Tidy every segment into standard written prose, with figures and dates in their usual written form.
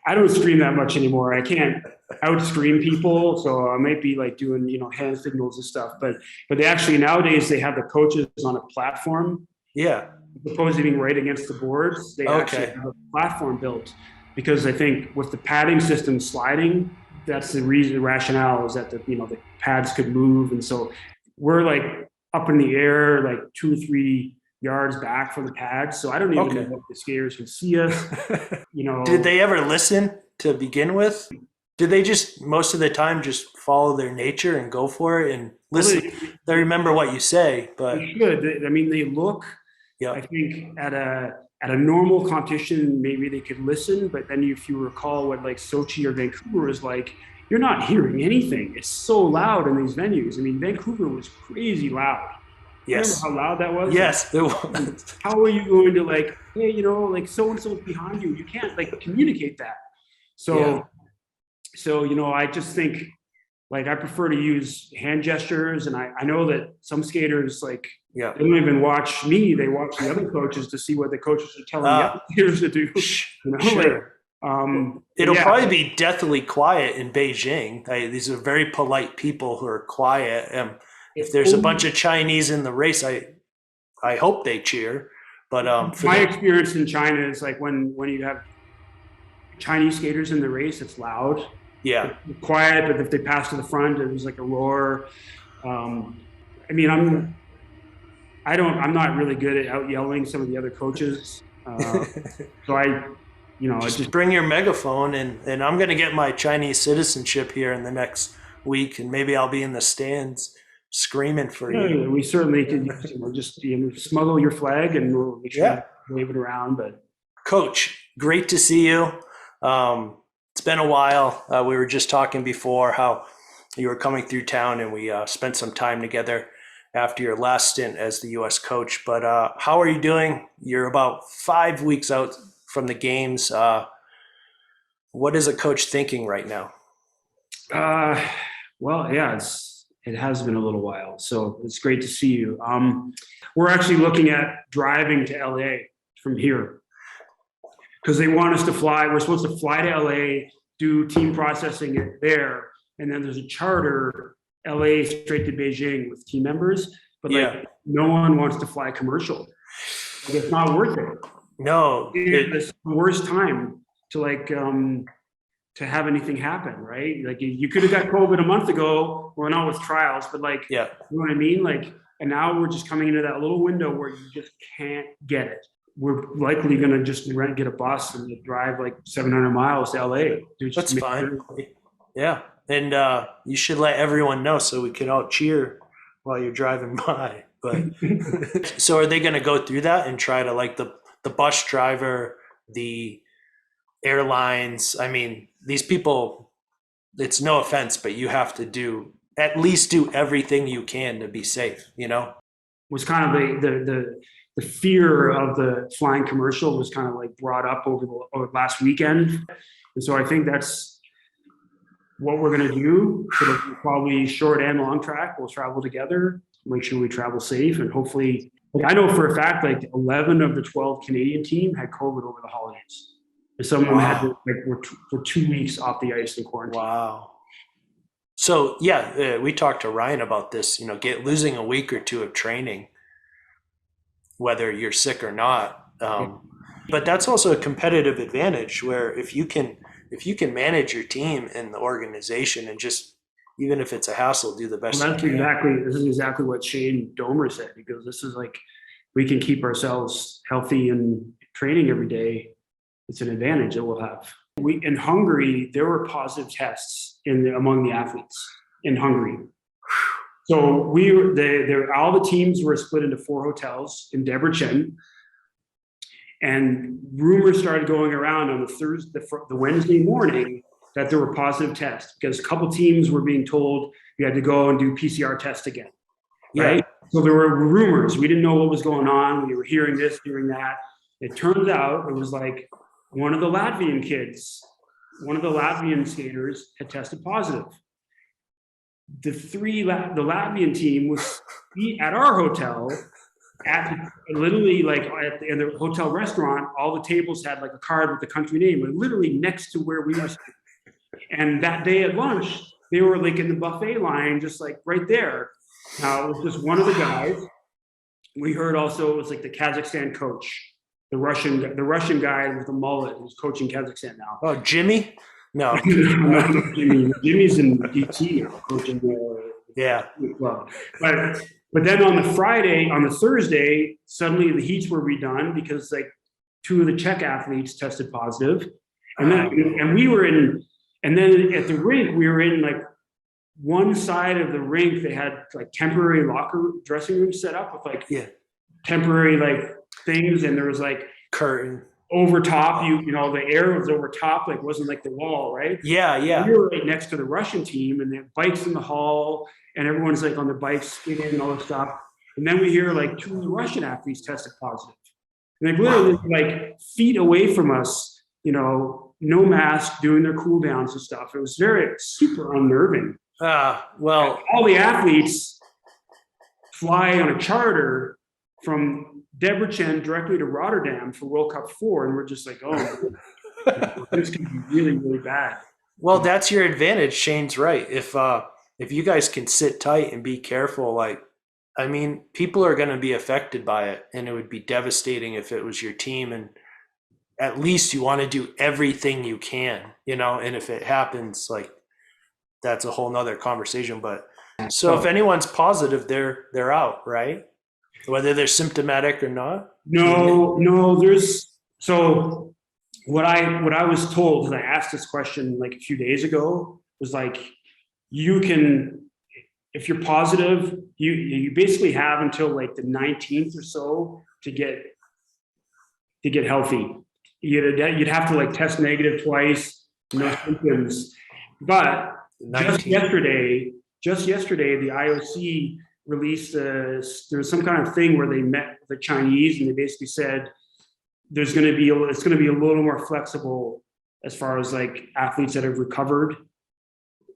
I don't stream that much anymore. I can't out stream people, so I might be like doing hand signals and stuff. But they actually nowadays they have the coaches on a platform. Yeah. As opposed to being right against the boards, they actually have a platform built because I think with the padding system sliding, that's the rationale is that the pads could move, and so we're like up in the air, like 2 or 3 yards back from the pads. So I don't even know if the skaters can see us. Did they ever listen to begin with? Did they just most of the time just follow their nature and go for it and listen? They remember what you say, but they should. I mean, they look. Yeah. I think at a normal competition, maybe they could listen, but then if you recall what like Sochi or Vancouver is like, you're not hearing anything. It's so loud in these venues. I mean, Vancouver was crazy loud. Yes. Remember how loud that was? Yes, it was. How are you going to like, hey, like so-and-so behind you? You can't like communicate that. So I just think like I prefer to use hand gestures, and I know that some skaters like they don't even watch me; they watch the other coaches to see what the coaches are telling the other skaters to do. Sure. It'll probably be deathly quiet in Beijing. These are very polite people who are quiet. If there's a bunch of Chinese in the race, I hope they cheer. But my experience in China is like when you have Chinese skaters in the race, it's loud. Yeah. It's quiet, but if they pass to the front, it was like a roar. I mean, I'm not really good at out yelling some of the other coaches. So I just bring your megaphone and I'm going to get my Chinese citizenship here in the next week, and maybe I'll be in the stands screaming for you. Yeah, we certainly could just smuggle your flag and we'll make sure to wave it around. But Coach, great to see you. It's been a while. We were just talking before how you were coming through town, and we spent some time together after your last stint as the US coach. But how are you doing? You're about 5 weeks out from the games. What is a coach thinking right now? Well, yeah, it has been a little while, so it's great to see you. We're actually looking at driving to LA from here because they want us to fly. We're supposed to fly to LA, do team processing there, and then there's a charter LA straight to Beijing with team members. But like, no one wants to fly commercial. Like, it's not worth it. No, it's the worst time to like to have anything happen, right? Like you could have got COVID a month ago. We're not with trials, but like, you know what I mean? Like, and now we're just coming into that little window where you just can't get it. We're likely going to just get a bus and drive like 700 miles to LA. That's fine. Yeah. And you should let everyone know so we can all cheer while you're driving by. But so are they going to go through that and try to like the bus driver, the airlines? I mean, these people, it's no offense, but you have to at least do everything you can to be safe, Was kind of the fear of the flying commercial was kind of like brought up over last weekend. And so I think that's what we're going to do. So probably short and long track, we'll travel together, make sure we travel safe, and hopefully, I know for a fact, like 11 of the 12 Canadian team had COVID over the holidays. And some of them had were 2 weeks off the ice in quarantine. Wow. So we talked to Ryan about this, losing a week or two of training, whether you're sick or not. But that's also a competitive advantage where if you can manage your team and the organization and just, even if it's a hassle, do the best you can. This is exactly what Shane Domer said. He goes, this is like, we can keep ourselves healthy and training every day. It's an advantage that we'll have. In Hungary, there were positive tests among the athletes in Hungary. So all the teams were split into 4 hotels in Debrecen, and rumors started going around on the Wednesday morning that there were positive tests because a couple teams were being told you had to go and do PCR tests again. Right? So there were rumors. We didn't know what was going on. We were hearing this, hearing that. It turns out it was like one of the Latvian skaters had tested positive. The Latvian team was at our hotel literally like in the hotel restaurant, all the tables had like a card with the country name, like literally next to where we were. And that day at lunch, they were like in the buffet line, just like right there. Now it was just one of the guys. We heard also it was like the Kazakhstan coach, the Russian guy with the mullet who's coaching Kazakhstan now. Oh, Jimmy? No. Jimmy's in DT coaching Yeah. club. But then on the Thursday, suddenly the heats were redone because like two of the Czech athletes tested positive. And then we were in, and then at the rink, we were in like one side of the rink, they had like temporary locker dressing rooms set up with like temporary like things, and there was like curtain over top. You know, the air was over top, like wasn't like the wall, right? Yeah. We were right next to the Russian team, and they have bikes in the hall, and everyone's like on the bikes skating and all this stuff. And then we hear like two of the Russian athletes tested positive, and they literally like feet away from us, you know, no mask, doing their cool downs and stuff. It was super unnerving. Well, all the athletes fly on a charter from Debrecen directly to Rotterdam for World Cup 4, and we're just like, oh, this could be really, really bad. Well, that's your advantage. Shane's right. If you guys can sit tight and be careful, like, I mean, people are going to be affected by it, and it would be devastating if it was your team. And at least you want to do everything you can, you know. And if it happens, like, that's a whole nother conversation. But so if anyone's positive, they're out, right? Whether they're symptomatic or not. No. So what I was told, and I asked this question like a few days ago, was like, you can, if you're positive, you basically have until like the 19th or so to get healthy. You'd have to like test negative twice, no symptoms. But just yesterday, the IOC released there was some kind of thing where they met the Chinese, and they basically said it's going to be a little more flexible as far as like athletes that have recovered.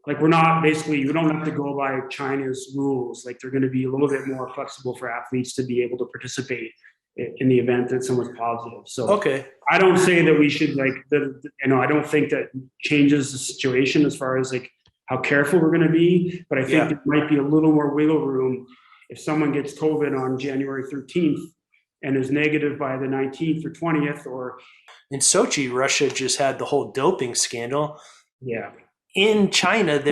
Like we don't have to go by China's rules. Like they're going to be a little bit more flexible for athletes to be able to participate in the event that someone's positive. So okay, I don't say that we should like I don't think that changes the situation as far as like how careful we're going to be, but I think there might be a little more wiggle room if someone gets COVID on January 13th and is negative by the 19th or 20th. Or in Sochi, Russia just had the whole doping scandal. Yeah. In China,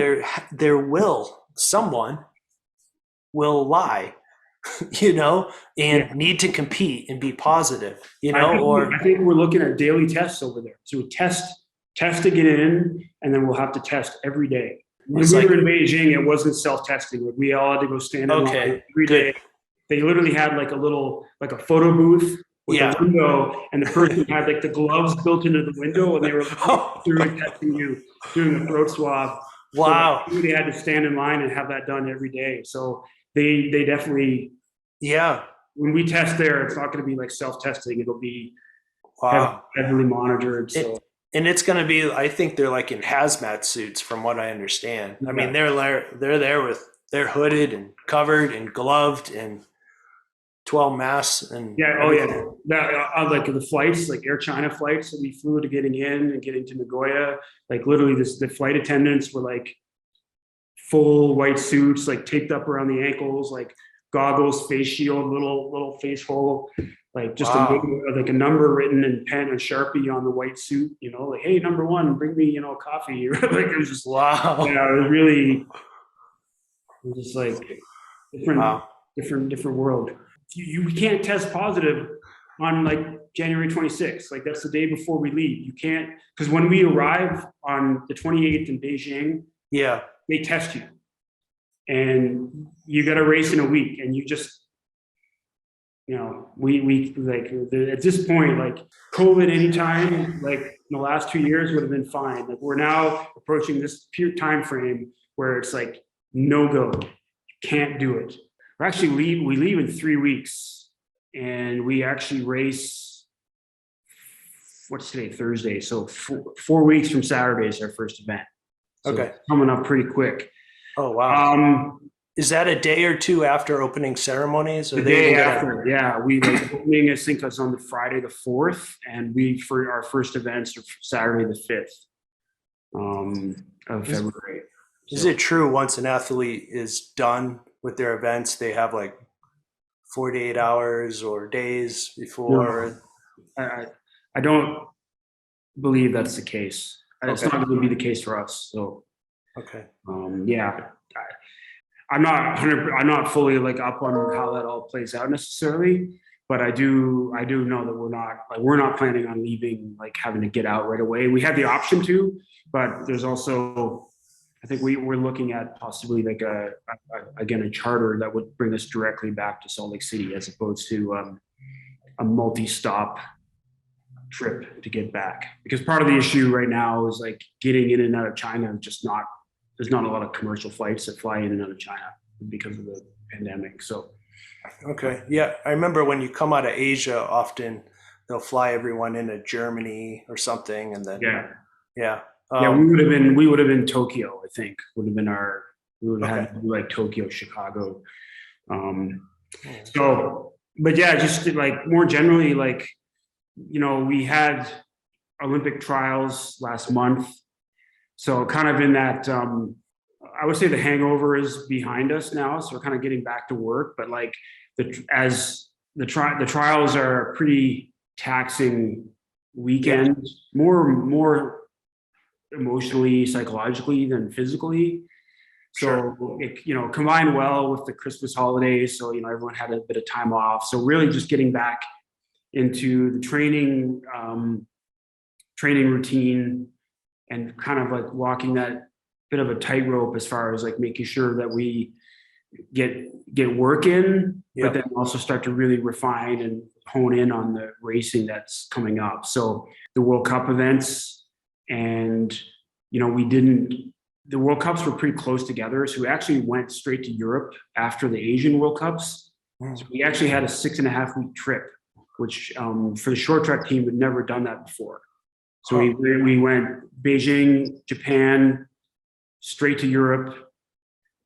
someone will lie, you know, and need to compete and be positive, you know. I think we're looking at daily tests over there. So we test to get in, and then we'll have to test every day. When we were in Beijing, it wasn't self-testing. Like we all had to go stand in line every day. They literally had like a photo booth with a window, and the person had like the gloves built into the window, and they were through and testing you, doing a throat swab. Wow. So they had to stand in line and have that done every day. So they definitely, when we test there, it's not going to be like self-testing. It'll be heavily monitored. So. And it's going to be, I think they're like in hazmat suits from what I understand. I mean, they're there they're hooded and covered and gloved and 12 masks. And like the flights, like Air China flights that we flew to getting in and getting to Nagoya, like literally the flight attendants were like full white suits, like taped up around the ankles, like goggles, face shield, little face hole, like just a number written in pen and Sharpie on the white suit, you know, like, hey, number 1, bring me, coffee. Like it was just, it was really just like different world. You can't test positive on like January 26th. Like that's the day before we leave. You can't, because when we arrive on the 28th in Beijing, they test you, and you got to race in a week, and you just, we like at this point, like COVID anytime, like in the last 2 years would have been fine. Like we're now approaching this time frame where it's like no go, you can't do it. We leave in 3 weeks, and we actually race. What's today? Thursday. So 4 weeks from Saturday is our first event. So it's coming up pretty quick. Oh wow. Is that a day or two after opening ceremonies? Or The day after, yeah, we like opening, I think was on the Friday the 4th, and we for our first events are Saturday the 5th of February. Is it true once an athlete is done with their events, they have like 48 hours or days before? No, I don't believe that's the case. It's Okay. not going to be the case for us. So Okay. yeah, I'm not 100. I'm not fully like up on how that all plays out necessarily, but I do know that we're not planning on leaving, like having to get out right away. We have the option to, but there's also, I think we're looking at possibly like again a charter that would bring us directly back to Salt Lake City as opposed to a multi-stop trip to get back. Because part of the issue right now is like getting in and out of China. There's not a lot of commercial flights that fly in and out of China because of the pandemic. So Okay. Yeah. I remember when you come out of Asia, often they'll fly everyone into Germany or something. And then, yeah. yeah. Yeah, we would have been Tokyo, I think, would have been we would have had to do like Tokyo, Chicago. So, but yeah, just like more generally, like, we had Olympic trials last month. So kind of in that, I would say the hangover is behind us now. So we're kind of getting back to work, but like the trials are a pretty taxing weekend, more emotionally, psychologically than physically. So it, combined well with the Christmas holidays. So, everyone had a bit of time off. So really just getting back into the training routine and kind of like walking that bit of a tightrope as far as like making sure that we get work in, but then also start to really refine and hone in on the racing that's coming up. So the World Cup events, and the World Cups were pretty close together. So we actually went straight to Europe after the Asian World Cups. So we actually had a 6.5-week trip, which for the short track team, we'd never done that before. So we went Beijing, Japan, straight to Europe,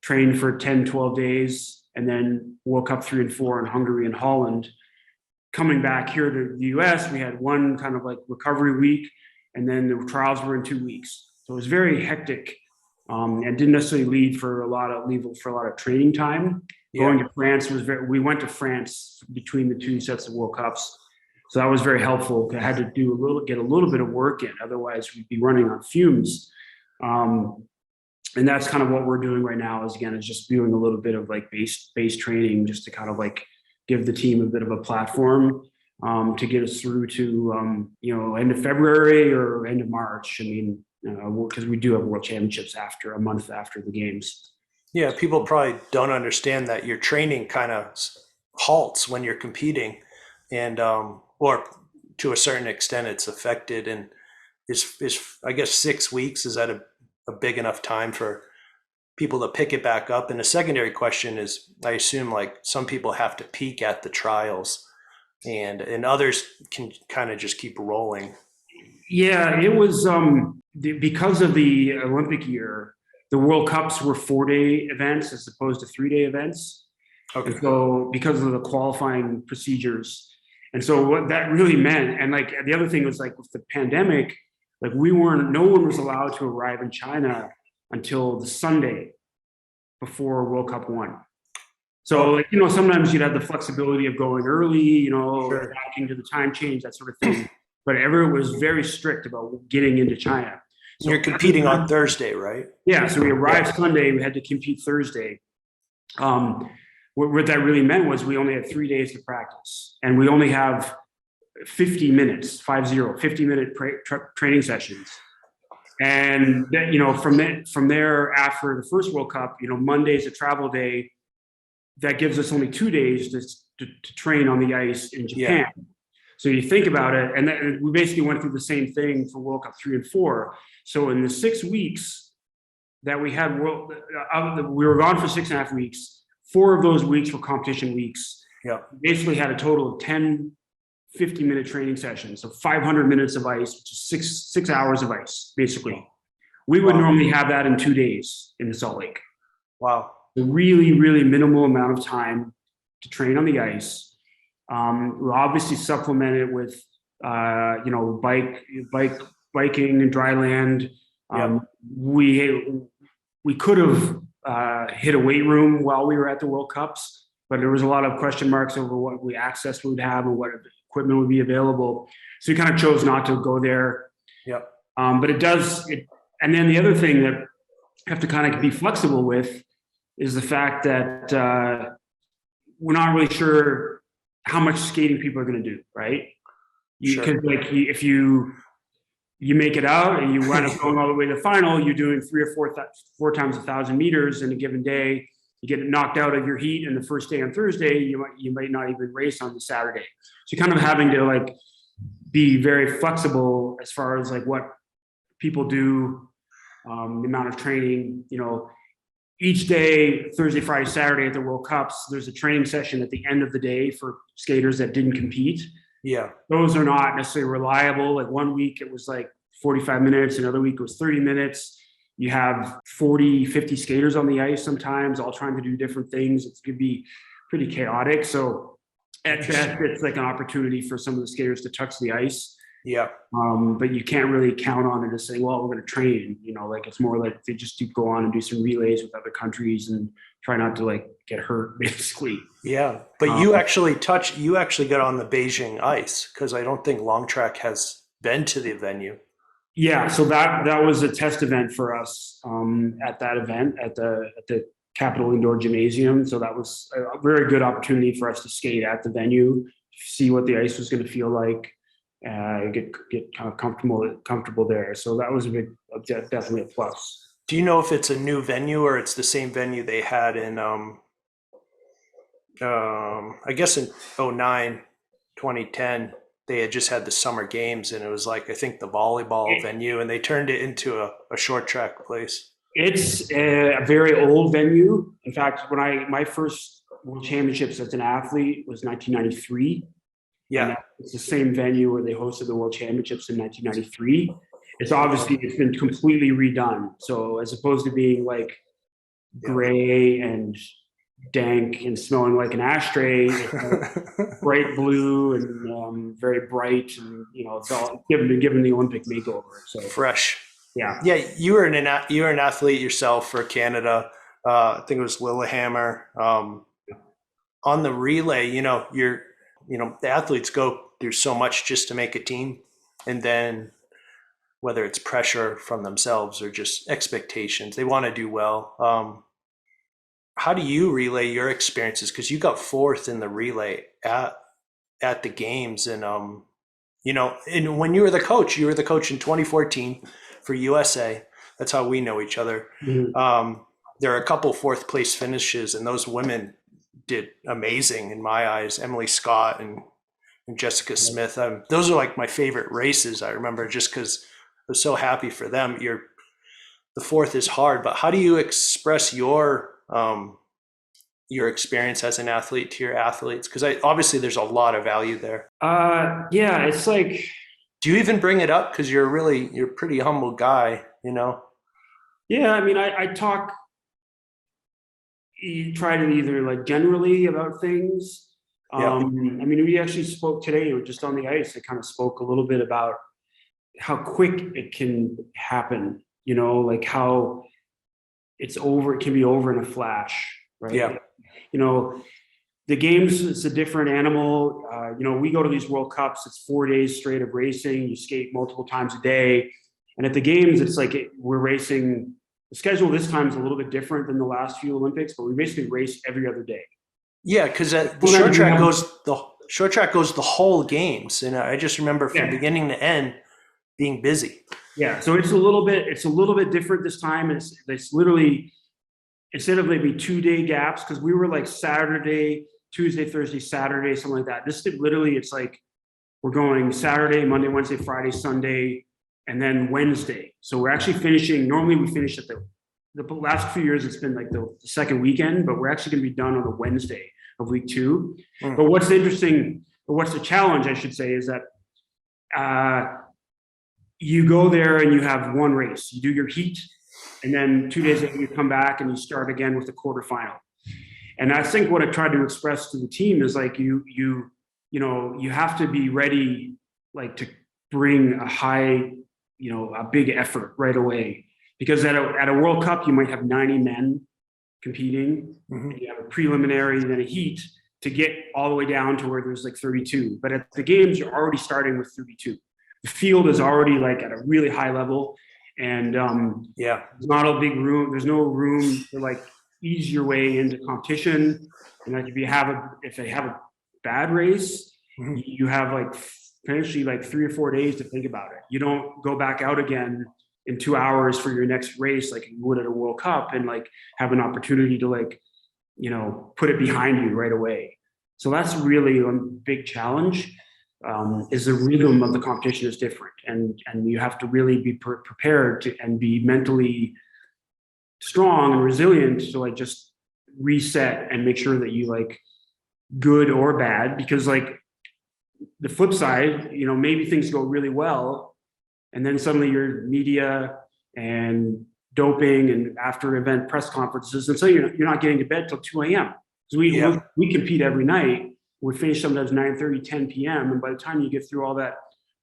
trained for 10, 12 days, and then World Cup 3 and 4 in Hungary and Holland. Coming back here to the US, we had one kind of like recovery week, and then the trials were in 2 weeks. So it was very hectic, and didn't necessarily leave for a lot of training time. Going to France we went to France between the 2 sets of World Cups. So that was very helpful. I had to get a little bit of work in. Otherwise we'd be running on fumes. And that's kind of what we're doing right now is just doing a little bit of like base training, just to kind of like give the team a bit of a platform, to get us through to, end of February or end of March. I mean, because we do have world championships a month after the games. Yeah. People probably don't understand that your training kind of halts when you're competing, and, or to a certain extent it's affected. And is I guess 6 weeks, is that a big enough time for people to pick it back up? And a secondary question is, I assume like some people have to peak at the trials and others can kind of just keep rolling. Yeah, it was because of the Olympic year, the World Cups were 4-day events as opposed to 3-day events. Okay. And so because of the qualifying procedures. And so what that really meant, and like the other thing was like with the pandemic, like no one was allowed to arrive in China until the Sunday before World Cup 1. So like, sometimes you'd have the flexibility of going early, adapting to the time change, that sort of thing. But everyone was very strict about getting into China. So you're competing on Thursday, right? Yeah. So we arrived Sunday, we had to compete Thursday. What that really meant was we only had 3 days to practice, and we only have 50 minutes, 50-minute training sessions. And then, from there, after the first World Cup, Monday's a travel day. That gives us only 2 days to train on the ice in Japan. Yeah. So you think about it, and then we basically went through the same thing for World Cup 3 and 4. So in the 6 weeks that we had, we were gone for 6.5 weeks. 4 of those weeks were competition weeks. Yeah. We basically had a total of 10 50-minute training sessions, so 500 minutes of ice, which is 6 hours of ice, basically. We would normally have that in 2 days in the Salt Lake. Wow. a really, really minimal amount of time to train on the ice. We'll obviously supplement it with, biking and dry land. We could have hit a weight room while we were at the World Cups, but there was a lot of question marks over what access we would have and what equipment would be available. So we kind of chose not to go there. Yep. But and then the other thing that you have to kind of be flexible with is the fact that we're not really sure how much skating people are going to do, right? Because if you make it out and you wind up going all the way to the final, you're doing 3 or 4 times 1,000 meters in a given day. You get knocked out of your heat in the first day on Thursday, you might not even race on the Saturday. So you're kind of having to like be very flexible as far as like what people do, the amount of training. Each day, Thursday, Friday, Saturday at the World Cups, there's a training session at the end of the day for skaters that didn't compete. Yeah. Those are not necessarily reliable. Like one week it was like 45 minutes, another week it was 30 minutes. You have 40, 50 skaters on the ice sometimes, all trying to do different things. It could be pretty chaotic. So at best, it's like an opportunity for some of the skaters to touch the ice. Yeah. But you can't really count on it to say, well, we're going to train, like it's more like they just go on and do some relays with other countries and try not to like get hurt basically. Yeah. But you actually got on the Beijing ice, because I don't think long track has been to the venue. Yeah. So that was a test event for us at that event at the Capitol Indoor Gymnasium. So that was a very good opportunity for us to skate at the venue, see what the ice was going to feel like. Get kind of comfortable there. So that was definitely a plus. Do you know if it's a new venue or it's the same venue they had in I guess in 2009, 2010, they had just had the summer games, and it was like, I think the volleyball venue, and they turned it into a short track place. It's a very old venue. In fact, when my first World Championships as an athlete was 1993. Yeah. It's the same venue where they hosted the World Championships in 1993. It's been completely redone. So as opposed to being like gray and dank and smelling like an ashtray, it's like bright blue and very bright, and it's all given the Olympic makeover. So fresh. Yeah. Yeah. You were an athlete yourself for Canada. I think it was Lillehammer. On the relay, the athletes go through so much just to make a team. And then whether it's pressure from themselves or just expectations, they want to do well. How do you relay your experiences? Because you got 4th in the relay at the games. And, and when you were the coach in 2014 for USA. That's how we know each other. Mm-hmm. There are a couple 4th place finishes, and those women did amazing in my eyes. Emily Scott and Jessica Smith. Those are like my favorite races. I remember, just because I was so happy for them. The 4th is hard, but how do you express your experience as an athlete to your athletes? Because obviously there's a lot of value there. Yeah, it's like. Do you even bring it up? Because you're a pretty humble guy, Yeah, I mean, I talk. You try to either like generally about things. I mean, we actually spoke today, just on the ice. I kind of spoke a little bit about how quick it can happen, like how it can be over in a flash, right? Yeah. The games, it's a different animal. We go to these World Cups, it's 4 days straight of racing. You skate multiple times a day. And at the games, it's like we're racing. The schedule this time is a little bit different than the last few Olympics, but we basically race every other day. Yeah, because the short track goes the whole games, and I just remember from beginning to end being busy. Yeah, so it's a little bit different this time. It's literally, instead of maybe 2 day gaps, because we were like Saturday, Tuesday, Thursday, Saturday, something like that. It's like we're going Saturday, Monday, Wednesday, Friday, Sunday, and then Wednesday. So we're actually finishing. Normally we finish at the last few years. It's been like the second weekend, but we're actually going to be done on a Wednesday of week 2. But what's interesting, or what's the challenge, I should say, is that you go there and you have one race. You do your heat, And then 2 days later, you come back and you start again with the quarterfinal. And I think what I tried to express to the team is like, you have to be ready, like to bring a high, a big effort right away. Because at a World Cup, you might have 90 men competing. Mm-hmm. You have a preliminary, then a heat to get all the way down to where there's like 32. But at the games, you're already starting with 32. The field is already like at a really high level. And there's not a big room. There's no room to like ease your way into competition. And like if they have a bad race, Mm-hmm. you have like potentially like 3 or 4 days to think about it. You don't go back out again in 2 hours for your next race like you would at a World Cup and like have an opportunity to like, put it behind you right away. So that's really a big challenge. Is the rhythm of the competition is different, and you have to really be prepared to and be mentally strong and resilient to like just reset and make sure that you like good or bad, because like the flip side, maybe things go really well and then suddenly your media and doping and after event press conferences, and so you're not getting to bed till 2 a.m. So we compete every night. We finish sometimes 9:30, 10 p.m. And by the time you get through all that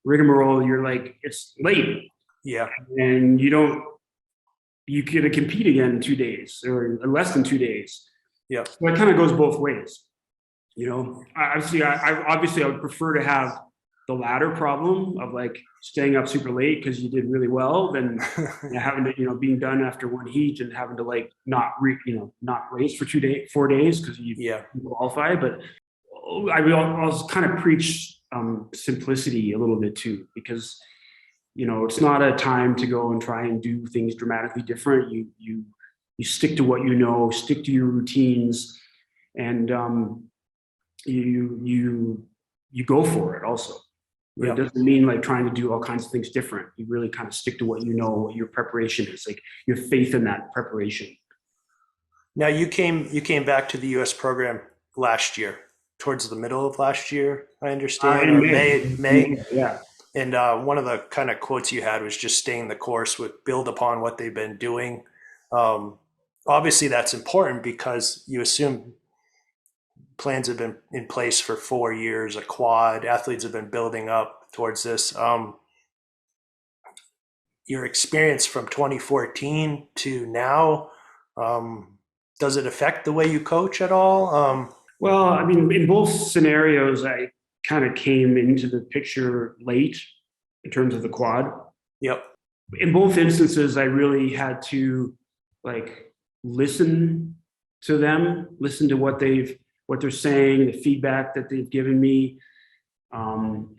rigmarole, you're like, it's late. Yeah. And you get to compete again in 2 days or less than 2 days. Yeah. So it kind of goes both ways. Obviously I would prefer to have the latter problem of like staying up super late because you did really well than having to, being done after one heat and having to like not race for 4 days because you qualify. But I'll kind of preach simplicity a little bit too, because it's not a time to go and try and do things dramatically different. You stick to what stick to your routines, and you go for it also. But it doesn't mean like trying to do all kinds of things different. You really kind of stick to what what your preparation is. Like you have faith in that preparation. Now you came back to the US program last year, towards the middle of last year, I understand, or May. Yeah. And one of the kind of quotes you had was just staying the course, with build upon what they've been doing. Obviously that's important because you assume plans have been in place for 4 years, a quad, athletes have been building up towards this. Your experience from 2014 to now, does it affect the way you coach at all? Well, I mean, in both scenarios, I kind of came into the picture late in terms of the quad. Yep. In both instances, I really had to like listen to them, listen to what they're saying, the feedback that they've given me, and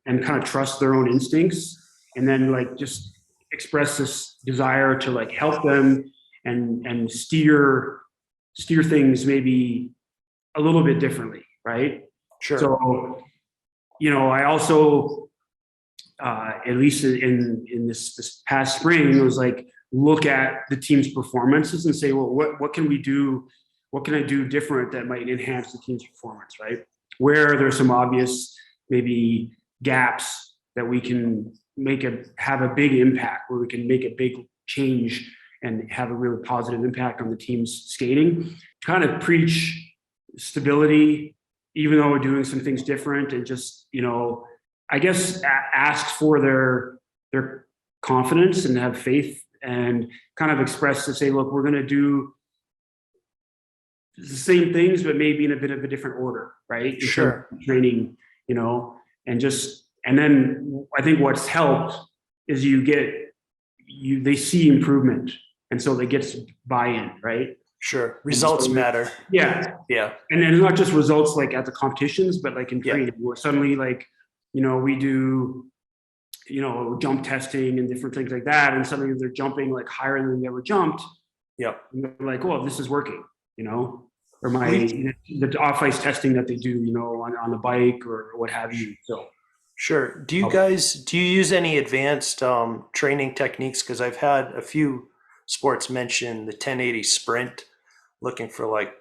kind of trust their own instincts, and then like just express this desire to like help them and steer things maybe a little bit differently, right? Sure. So, I also, at least in this past spring, it was like look at the team's performances and say, well, what can we do? What can I do different that might enhance the team's performance, right? Where there's some obvious maybe gaps that we can have a big impact, where we can make a big change and have a really positive impact on the team's skating. Kind of preach stability, even though we're doing some things different, and just, I guess ask for their confidence and have faith, and kind of express to say, look, we're going to do the same things, but maybe in a bit of a different order, right? Sure. Training, and then I think what's helped is they see improvement, and so they get buy-in, right? Sure. Results matter. Yeah. Yeah. And then not just results like at the competitions, but like in training, where suddenly like, we do, jump testing and different things like that. And suddenly they're jumping like higher than they ever jumped. Yep. And they're like, oh, this is working, or the off-ice testing that they do, on the bike or what have you. So. Sure. Do you use any advanced training techniques? Because I've had a few sports mention the 1080 sprint, looking for like,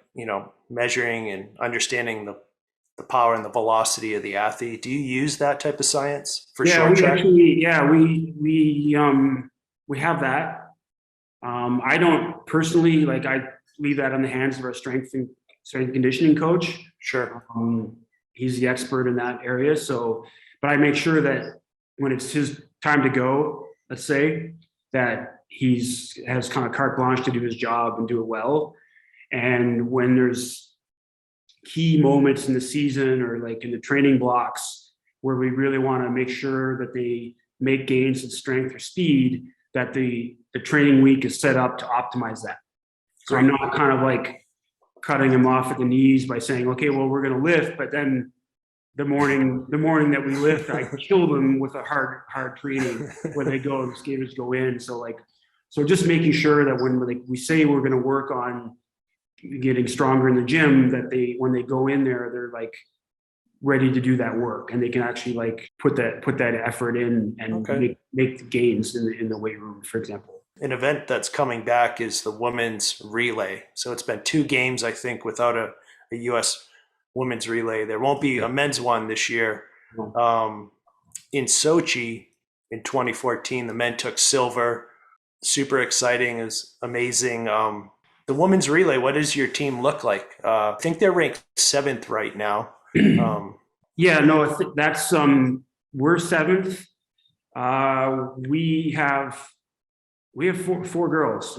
measuring and understanding the power and the velocity of the athlete. Do you use that type of science for short track? We have that. I don't personally like. I leave that in the hands of our strength and conditioning coach. Sure. He's the expert in that area. So, but I make sure that when it's his time to go, let's say, that has kind of carte blanche to do his job and do it well. And when there's key moments in the season or like in the training blocks where we really want to make sure that they make gains in strength or speed, that the training week is set up to optimize that. So I'm not kind of like cutting him off at the knees by saying, okay, well, we're going to lift, but then the morning that we lift, I kill them with a hard training when they go, the skaters go in. So just making sure that when we say we're going to work on getting stronger in the gym, that when they go in there, they're like ready to do that work, and they can actually like put that effort in and make the gains in the weight room, for example. An event that's coming back is the women's relay. So it's been 2 games, I think, without a US women's relay. There won't be a men's one this year. In Sochi in 2014, the men took silver. Super exciting, is amazing. The women's relay, what does your team look like? I think they're ranked 7th right now. Yeah, no, that's we're 7th. We have 4 girls.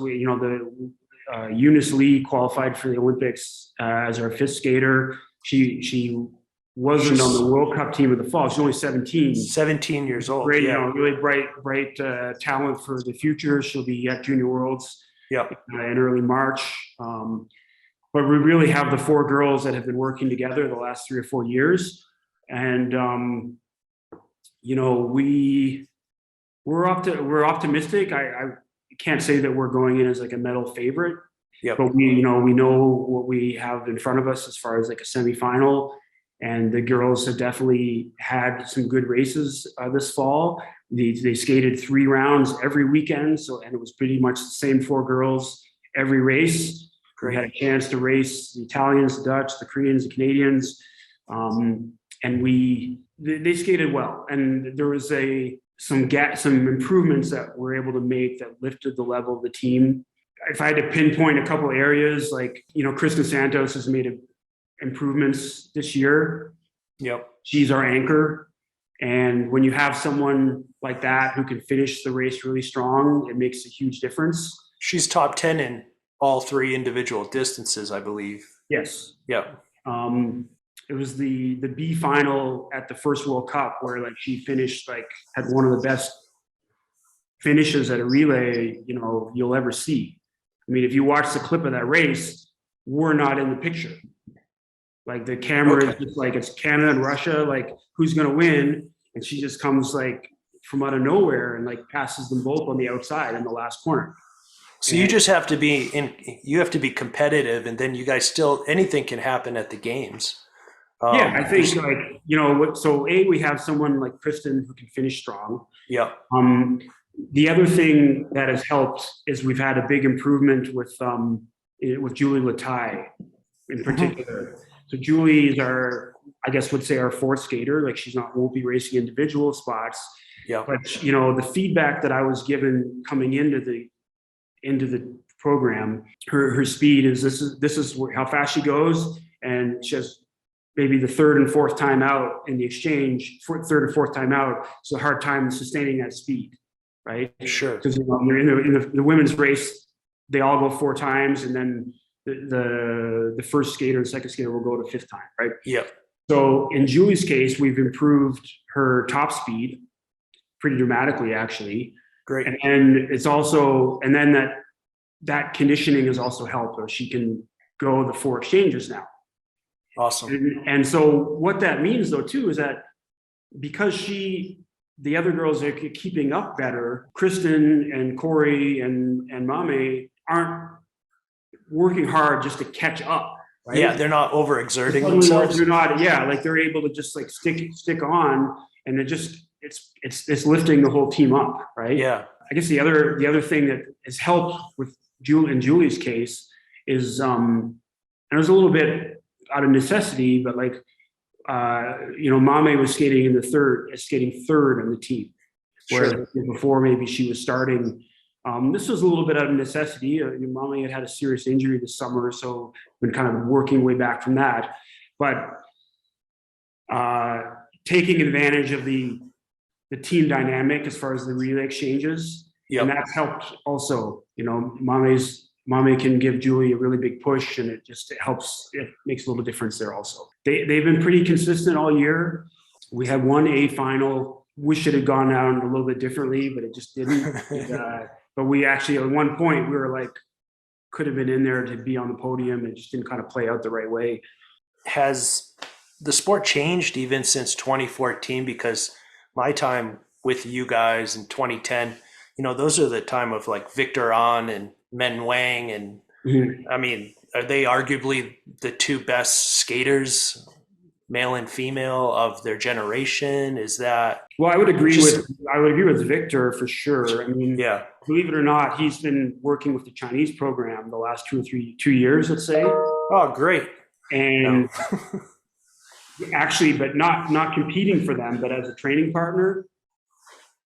Eunice Lee qualified for the Olympics as our 5th skater. She wasn't on the World Cup team in the fall. She's only 17. 17 years old. Great, really bright talent for the future. She'll be at Junior Worlds in early March. But we really have the 4 girls that have been working together the last 3 or 4 years. And, we're optimistic. I can't say that we're going in as like a medal favorite, but we know what we have in front of us as far as like a semifinal. And the girls have definitely had some good races this fall. They skated 3 rounds every weekend. And it was pretty much the same 4 girls every race. We had a chance to race the Italians, the Dutch, the Koreans, the Canadians. And they skated well. And there was some improvements that we're able to make that lifted the level of the team. If I had to pinpoint a couple areas, like, Kristen Santos has made improvements this year. Yep. She's our anchor. And when you have someone like that who can finish the race really strong, it makes a huge difference. She's top 10 in all 3 individual distances, I believe. Yes. Yep. It was the B final at the first World Cup where like she finished, like had one of the best finishes at a relay, you'll ever see. I mean, if you watch the clip of that race, we're not in the picture. Like the camera is just like, it's Canada and Russia, like who's going to win? And she just comes like from out of nowhere and like passes them both on the outside in the last corner. So you just have to be competitive, and then you guys anything can happen at the games. I think so we have someone like Kristen who can finish strong. Yeah. The other thing that has helped is we've had a big improvement with Julie Latai in particular. So Julie is our 4th skater. Like won't be racing individual spots. Yeah. But the feedback that I was given coming into the program, her speed is this is how fast she goes, and she has maybe the 3rd and 4th time out in the exchange, 3rd and 4th time out. It's a hard time sustaining that speed, right? Sure. Because you're in the women's race, they all go 4 times, and then the first skater and second skater will go to 5th time, right? Yeah. So in Julie's case, we've improved her top speed pretty dramatically, actually. Great. And it's also, and then that conditioning has also helped her. She can go the 4 exchanges now. Awesome. And so what that means though too is that because the other girls are keeping up better, Kristen and Corey and Mame aren't working hard just to catch up. Right? Yeah, they're not overexerting themselves. They're not. Yeah, like they're able to just like stick on, and it's lifting the whole team up, right? Yeah. I guess the other thing that has helped with Julie's case is and it was a little bit out of necessity, but like Mame was skating third on the team, whereas before maybe she was starting This was a little bit out of necessity. Your mommy had a serious injury this summer, so been kind of working way back from that. But taking advantage of the team dynamic as far as the relay exchanges, and that's helped also. Mommy can give Julie a really big push, and it helps. It makes a little difference there also. They've been pretty consistent all year. We had one A final. Wish it had gone down a little bit differently, but it just didn't. But we actually, at one point, we were like, could have been in there to be on the podium. It just didn't kind of play out the right way. Has the sport changed even since 2014? Because my time with you guys in 2010, those are the time of like Viktor and Men Wang. And I mean, are they arguably the two best skaters, male and female, of their generation? Is that? Well, I would agree with Viktor for sure. I mean, believe it or not, he's been working with the Chinese program the last 2 years, let's say. Oh, great. And actually, but not competing for them, but as a training partner.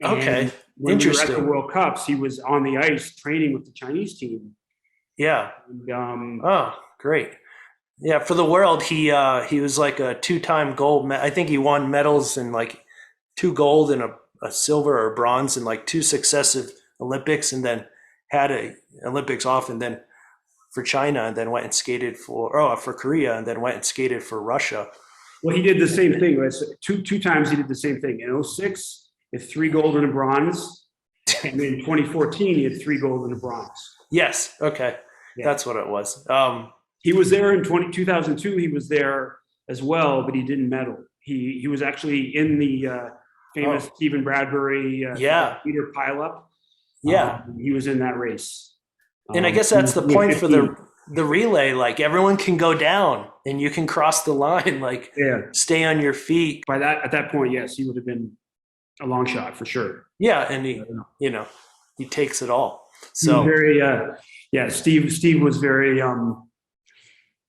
Okay. When Interesting. we were at the World Cups, he was on the ice training with the Chinese team. Yeah. And, oh, great. Yeah, for the world, he was like a 2-time gold. I think he won medals in like 2 gold and a silver or bronze in like 2 successive Olympics, and then had a Olympics off, and then for China, and then went and skated for Korea, and then went and skated for Russia. Well, he did the same thing. Two times he did the same thing. In 2006, he had 3 gold and a bronze, and in 2014 he had 3 gold and a bronze. Yes. Okay. Yeah. That's what it was. He was there in 2002. He was there as well, but he didn't medal. He was actually in the famous Stephen Bradbury meter pileup. He was in that race. And I guess that's the point for the relay. Like, everyone can go down and you can cross the line. Like, stay on your feet. At that point, yes, he would have been a long shot for sure. Yeah, and he takes it all. So very Steve was very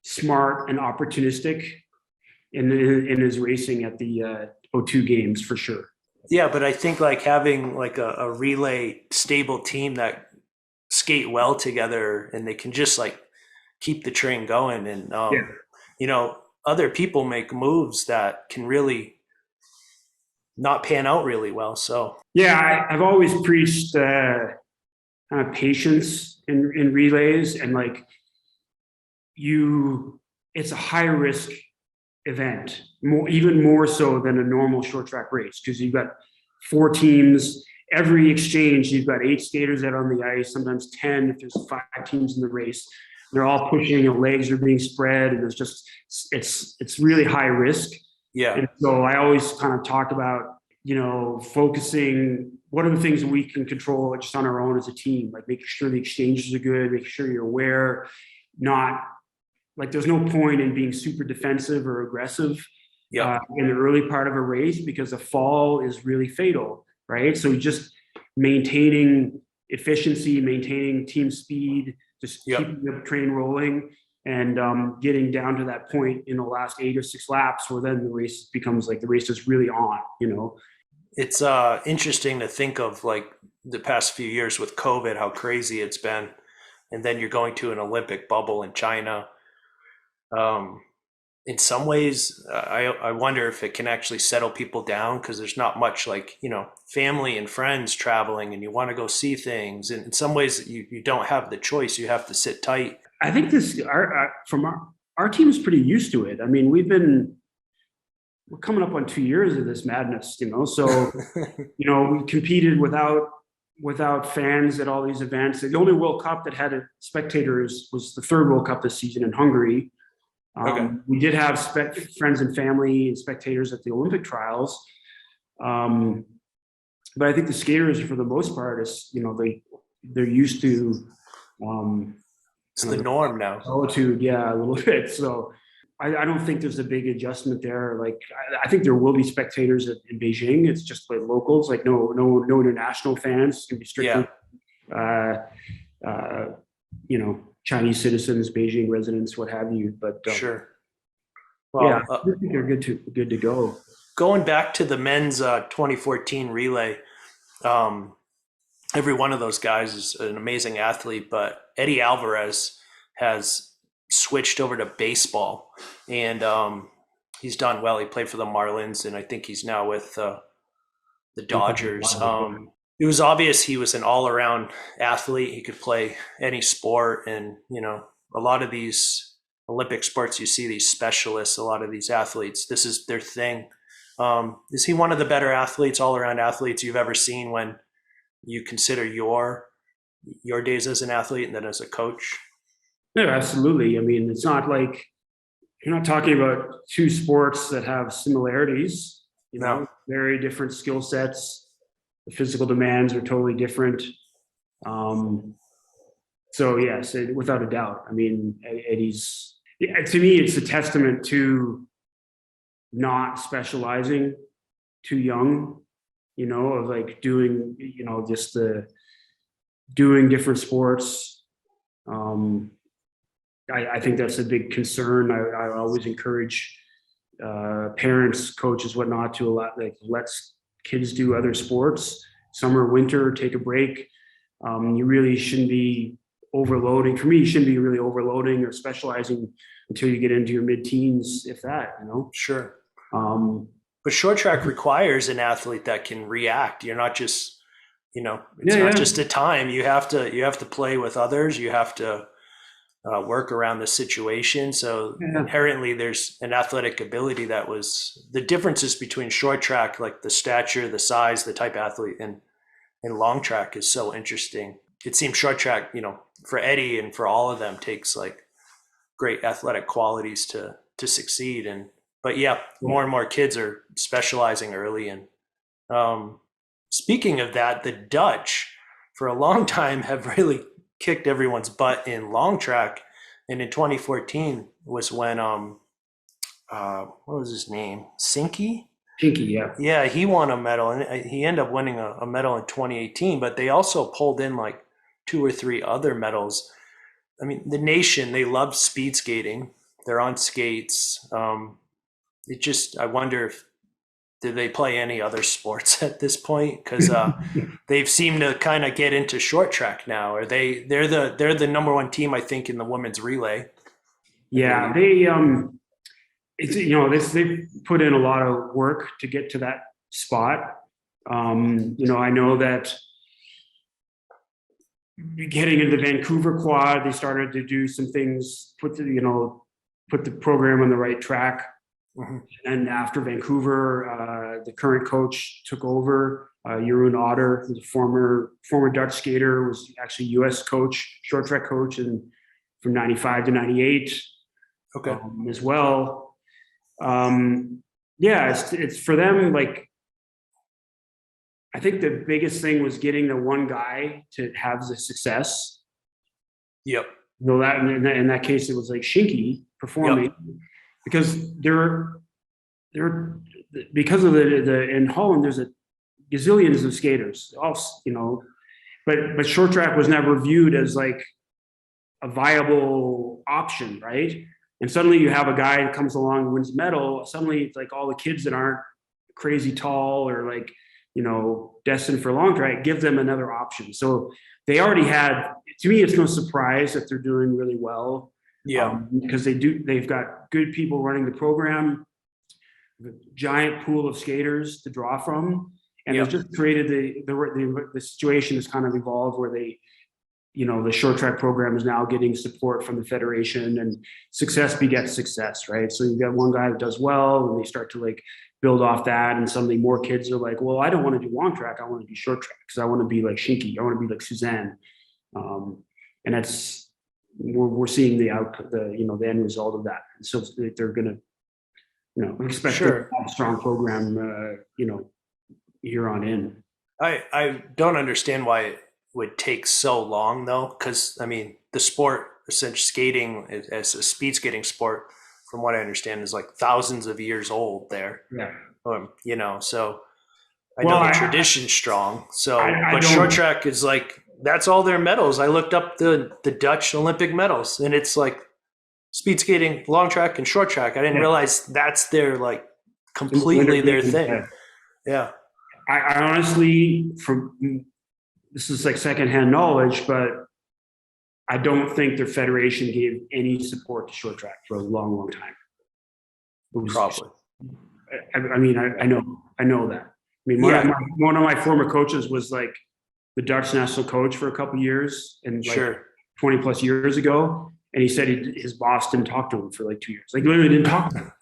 smart and opportunistic in his racing at the O2 games for sure. Yeah, but I think like having like a relay stable team that skate well together, and they can just like keep the train going, and other people make moves that can really not pan out really well. So I've always preached kind of patience in relays, and like it's a high risk event, even more so than a normal short track race, because you've got 4 teams. Every exchange, you've got 8 skaters out on the ice, sometimes 10 if there's 5 teams in the race. They're all pushing, legs are being spread, and it's really high risk. Yeah. And so I always kind of talk about, focusing, what are the things that we can control just on our own as a team, like making sure the exchanges are good, making sure you're aware, not like there's no point in being super defensive or aggressive in the early part of a race, because a fall is really fatal, right? So just maintaining efficiency, maintaining team speed, just keeping the train rolling, and getting down to that point in the last 8 or 6 laps where then the race becomes like the race is really on, It's interesting to think of like the past few years with COVID, how crazy it's been. And then you're going to an Olympic bubble in China. In some ways, I wonder if it can actually settle people down, because there's not much like, family and friends traveling, and you want to go see things. And in some ways you don't have the choice. You have to sit tight. I think our team is pretty used to it. I mean, we're coming up on 2 years of this madness, so, we competed without fans at all these events. The only World Cup that had spectators was the 3rd World Cup this season in Hungary. We did have friends and family and spectators at the Olympic trials. But I think the skaters, for the most part, they're used to it's the norm now. Solitude, a little bit. So I don't think there's a big adjustment there. Like I think there will be spectators in Beijing. It's just like locals, like no international fans. It's gonna be strictly, Chinese citizens, Beijing residents, what have you. But sure. Well, I think they're good to go. Going back to the men's 2014 relay, every one of those guys is an amazing athlete, but Eddie Alvarez has switched over to baseball, and he's done well. He played for the Marlins, and I think he's now with the Dodgers. It was obvious he was an all-around athlete. He could play any sport, and a lot of these Olympic sports, you see these specialists, a lot of these athletes, this is their thing. Is he one of the better athletes, all-around athletes you've ever seen when you consider your days as an athlete and then as a coach? No, absolutely. I mean, it's not like you're not talking about two sports that have similarities, very different skill sets. The physical demands are totally different. So yes, without a doubt. I mean, Eddie's, to me, it's a testament to not specializing too young, of like doing, just doing different sports. I think that's a big concern. I always encourage parents, coaches, whatnot, to let kids do other sports, summer, winter, take a break. You really shouldn't be overloading. For me, you shouldn't be really overloading or specializing until you get into your mid-teens, if that, Sure. But short track requires an athlete that can react. You're not just, it's not just a time. You have to play with others. You have to work around the situation. So inherently there's an athletic ability that was the differences between short track, like the stature, the size, the type of athlete, and long track is so interesting. It seems short track, for Eddie and for all of them, takes like great athletic qualities to succeed. But more and more kids are specializing early. And speaking of that, the Dutch for a long time have really kicked everyone's butt in long track, and in 2014 was when what was his name, Sinky, yeah, he won a medal, and he ended up winning a medal in 2018, but they also pulled in like 2 or 3 other medals. I mean, the nation, they love speed skating, they're on skates. I wonder if do they play any other sports at this point? Because they've seemed to kind of get into short track now. They're the number 1 team, I think, in the women's relay. Yeah, they they put in a lot of work to get to that spot. I know that getting into the Vancouver quad, they started to do some things, put the program on the right track. Mm-hmm. And after Vancouver, the current coach took over. Jeroen Otter, who's a former Dutch skater, was actually US coach, short track coach, and from 95 to 98. Okay. As well. It's for them. Like, I think the biggest thing was getting the one guy to have the success. Yep. That in that case, it was like Shinky performing. Yep. Because because of the in Holland, there's a gazillions of skaters, but short track was never viewed as like a viable option, right? And suddenly you have a guy that comes along and wins medal. Suddenly it's like all the kids that aren't crazy tall or like, destined for long track, give them another option. So they already had, to me, it's no surprise that they're doing really well. Yeah, because they've got good people running the program, a giant pool of skaters to draw from, and they've just created the situation has kind of evolved where they, the short track program is now getting support from the federation, and success begets success, right? So you've got one guy that does well, and they start to like build off that, and suddenly more kids are like, well, I don't want to do long track, I want to do short track because I want to be like Shinky, I want to be like Suzanne, and that's. We're seeing the end result of that. And so they're going to, expect to have a strong program, here on in. I don't understand why it would take so long though. Cause I mean, the sport, essentially skating as a speed skating sport, from what I understand, is like thousands of years old there. Yeah. So I know the tradition's strong. So, but short track is like, that's all their medals. I looked up the Dutch Olympic medals, and it's like speed skating, long track, and short track. I didn't realize that's their like completely their thing. Yeah. I honestly, from this is like secondhand knowledge, but I don't think their federation gave any support to short track for a long, long time. Probably. I mean, I know that. I mean, one of my former coaches was like the Dutch national coach for a couple of years, and like 20 plus years ago. And he said his boss didn't talk to him for like 2 years. Like literally didn't talk to him.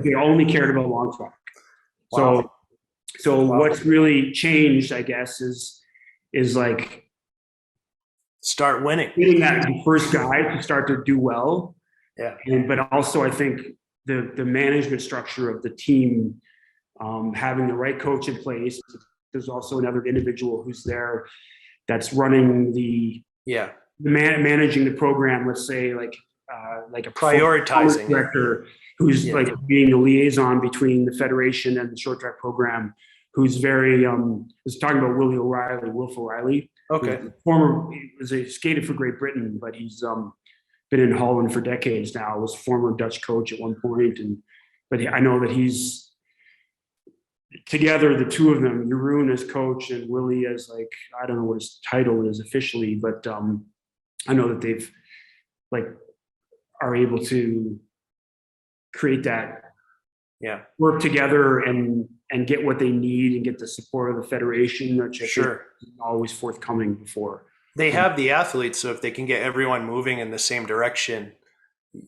They only cared about long track. Wow. So what's really changed, I guess, is like start winning, getting that first guy to start to do well. Yeah. But also I think the management structure of the team, having the right coach in place. There's also another individual who's there that's running managing the program. Let's say like a prioritizing director who's like being the liaison between the federation and the short track program. Who's very was talking about Wilf O'Reilly. Okay. Skated for Great Britain, but he's been in Holland for decades now. Was former Dutch coach at one point, but I know that he's together, the two of them, Jeroen as coach and Willie as like, I don't know what his title is officially, but I know that they've are able to create that work together and get what they need and get the support of the federation, which I think is always forthcoming before. They have the athletes, so if they can get everyone moving in the same direction,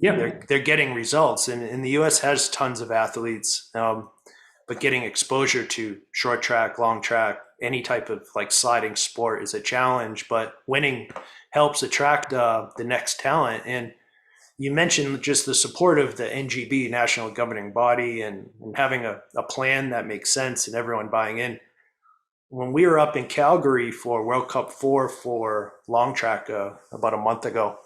they're getting results. And the US has tons of athletes, but getting exposure to short track, long track, any type of like sliding sport is a challenge, but winning helps attract the next talent. And you mentioned just the support of the NGB, national governing body, and having a plan that makes sense and everyone buying in. When we were up in Calgary for World Cup 4 for long track about a month ago,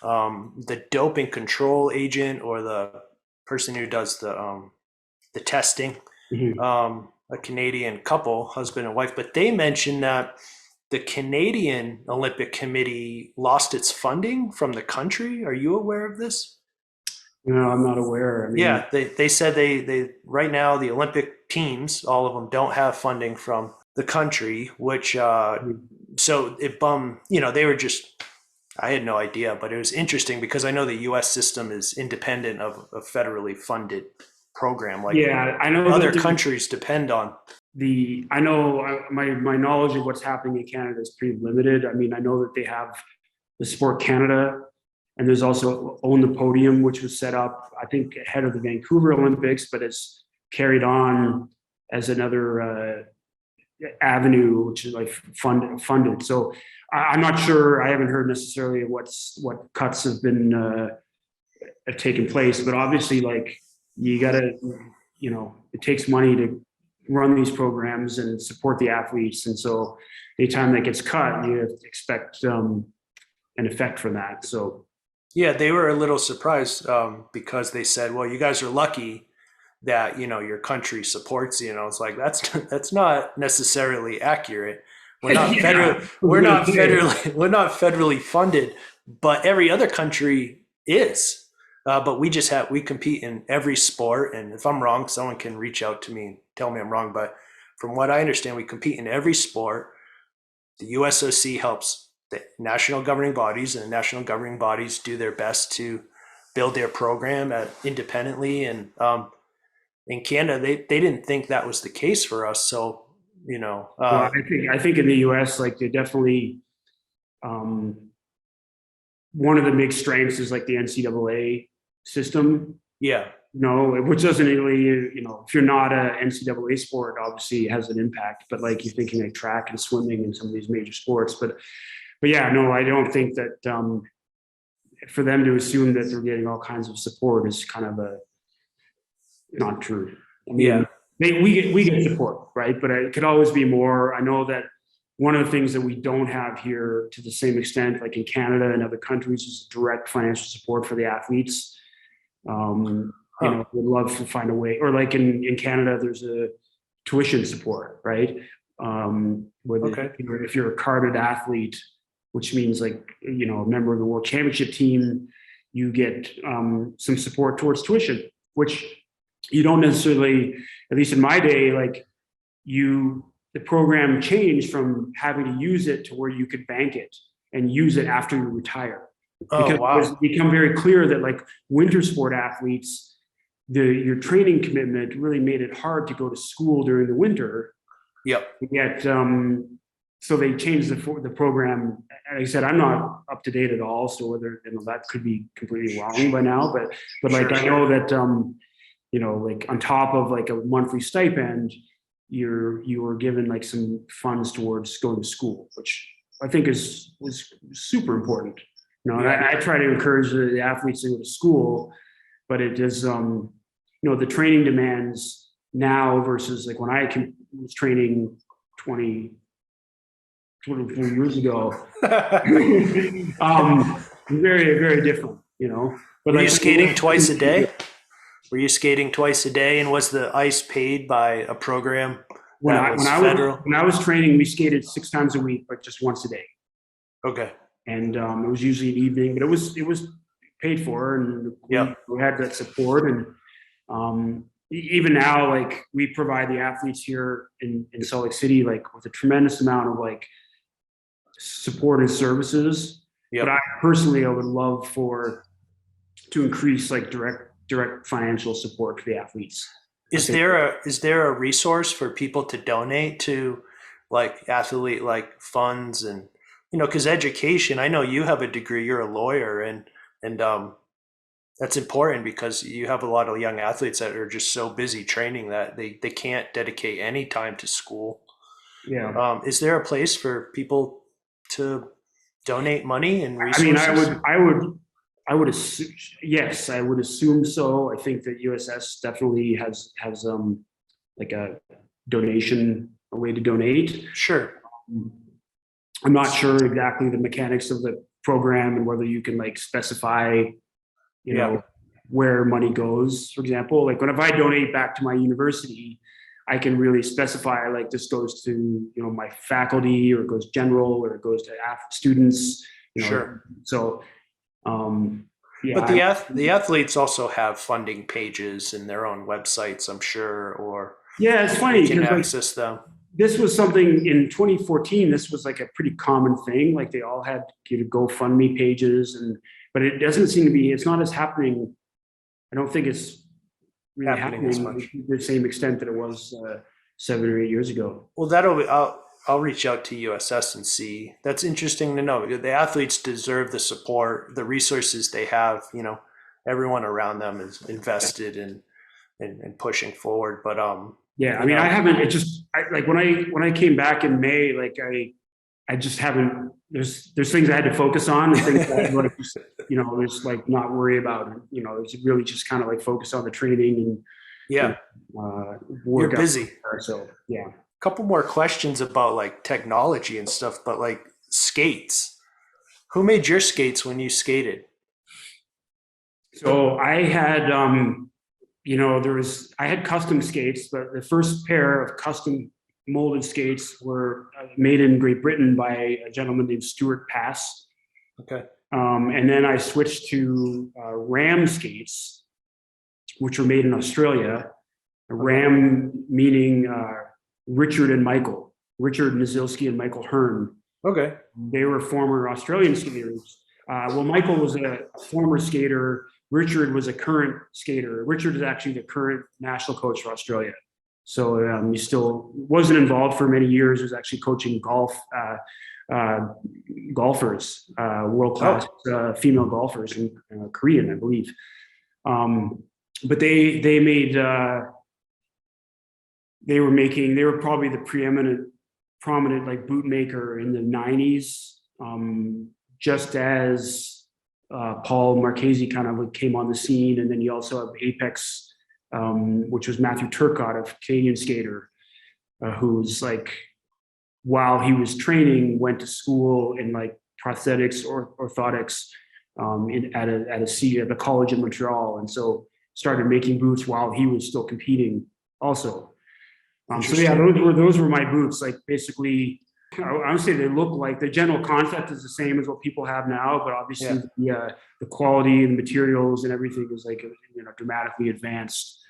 the doping control agent or the person who does the testing, a Canadian couple, husband and wife, but they mentioned that the Canadian Olympic Committee lost its funding from the country. Are you aware of this? No, I'm not aware. I mean, they said they right now the Olympic teams, all of them, don't have funding from the country, which so it they were just, I had no idea, but it was interesting because I know the US system is independent of a federally funded program. Like I know other countries depend on. I know my knowledge of what's happening in Canada is pretty limited. I mean, I know that they have the Sport Canada, and there's also Own the Podium, which was set up, I think, ahead of the Vancouver Olympics, but it's carried on as another avenue, which is like funded. So I'm not sure. I haven't heard necessarily what cuts have been have taken place, but obviously, like you gotta, it takes money to run these programs and support the athletes, and so anytime that gets cut, you have to expect an effect from that. So they were a little surprised because they said, well, you guys are lucky that your country supports you. It's like that's not necessarily accurate. We're not we're not federally funded, but every other country is. But we compete in every sport, and if I'm wrong, someone can reach out to me and tell me I'm wrong. But from what I understand, we compete in every sport. The USOC helps the national governing bodies, and the national governing bodies do their best to build their program independently. And in Canada, they didn't think that was the case for us. So I think in the US, like they definitely. One of the big strengths is like the NCAA system. Which doesn't really, if you're not a NCAA sport, obviously it has an impact, but like you're thinking like track and swimming and some of these major sports, but I don't think that for them to assume that they're getting all kinds of support is kind of not true. I mean, we get support, right? But it could always be more. I know that one of the things that we don't have here to the same extent, like in Canada and other countries, is direct financial support for the athletes. We'd love to find a way, or like in Canada, there's a tuition support, right? If you're a carded athlete, which means like, a member of the World Championship team, you get some support towards tuition, which you don't necessarily, at least in my day, like you the program changed from having to use it to where you could bank it and use it after you retire. Because it's become very clear that like winter sport athletes, your training commitment really made it hard to go to school during the winter. Yep. Yet, so they changed the program. And I said, I'm not up to date at all. So whether, that could be completely wrong by now, but like, I know that, like on top of like a monthly stipend, you were given like some funds towards going to school, which I think was super important. And I try to encourage the athletes to go to school, but it is, the training demands now versus like when I was training 24 years ago, very, very different, But were you skating twice a day? Were you skating twice a day, and was the ice paid by a program when I was training, we skated 6 times a week, but just once a day. Okay. And it was usually an evening, but it was paid for, and we had that support. And even now, like we provide the athletes here in Salt Lake City, like with a tremendous amount of like support and services. But I personally would love to increase like direct financial support for the athletes. Is there a resource for people to donate to, like athlete like funds and because education? I know you have a degree, you're a lawyer, and that's important because you have a lot of young athletes that are just so busy training that they can't dedicate any time to school. Yeah. Is there a place for people to donate money and resources? I would assume, yes, I would assume so. I think that USS definitely has like a way to donate. Sure. I'm not sure exactly the mechanics of the program and whether you can like specify, where money goes. For example, like if I donate back to my university, I can really specify like this goes to, my faculty, or it goes general, or it goes to students. Sure. So, but the athletes also have funding pages and their own websites, I'm sure, or it's funny you can access them. This was something in 2014. This was like a pretty common thing. Like they all had GoFundMe pages, but it doesn't seem to be. It's not as happening. I don't think it's really happening to the same extent that it was 7 or 8 years ago. Well, I'll reach out to USS and see. That's interesting to know. The athletes deserve the support, the resources they have. Everyone around them is invested in pushing forward. But I haven't. It just like when I came back in May, like I just haven't. There's things I had to focus on, and things that I just like not worry about. It's really just kind of like focus on the training and You're busy. So Couple more questions about like technology and stuff, but like skates. Who made your skates when you skated? So I had, I had custom skates, but the first pair of custom molded skates were made in Great Britain by a gentleman named Stuart Pass. Okay. And then I switched to Ram skates, which were made in Australia. Ram meaning Richard Nazilski and Michael Hearn. Okay. They were former Australian skaters. Michael was a former skater. Richard was a current skater. Richard is actually the current national coach for Australia. So he still wasn't involved for many years. He was actually coaching golfers, world-class female golfers in Korean, I believe. But they made... They were probably the prominent like boot maker in the 90s, just as Paul Marchese kind of came on the scene. And then you also have Apex, which was Matthew Turcotte, a Canadian skater, who's like, while he was training, went to school in like prosthetics or orthotics at the college in Montreal. And so started making boots while he was still competing also. Those were my boots. Like basically, I would say they look like the general concept is the same as what people have now, but obviously the quality and materials and everything is like dramatically advanced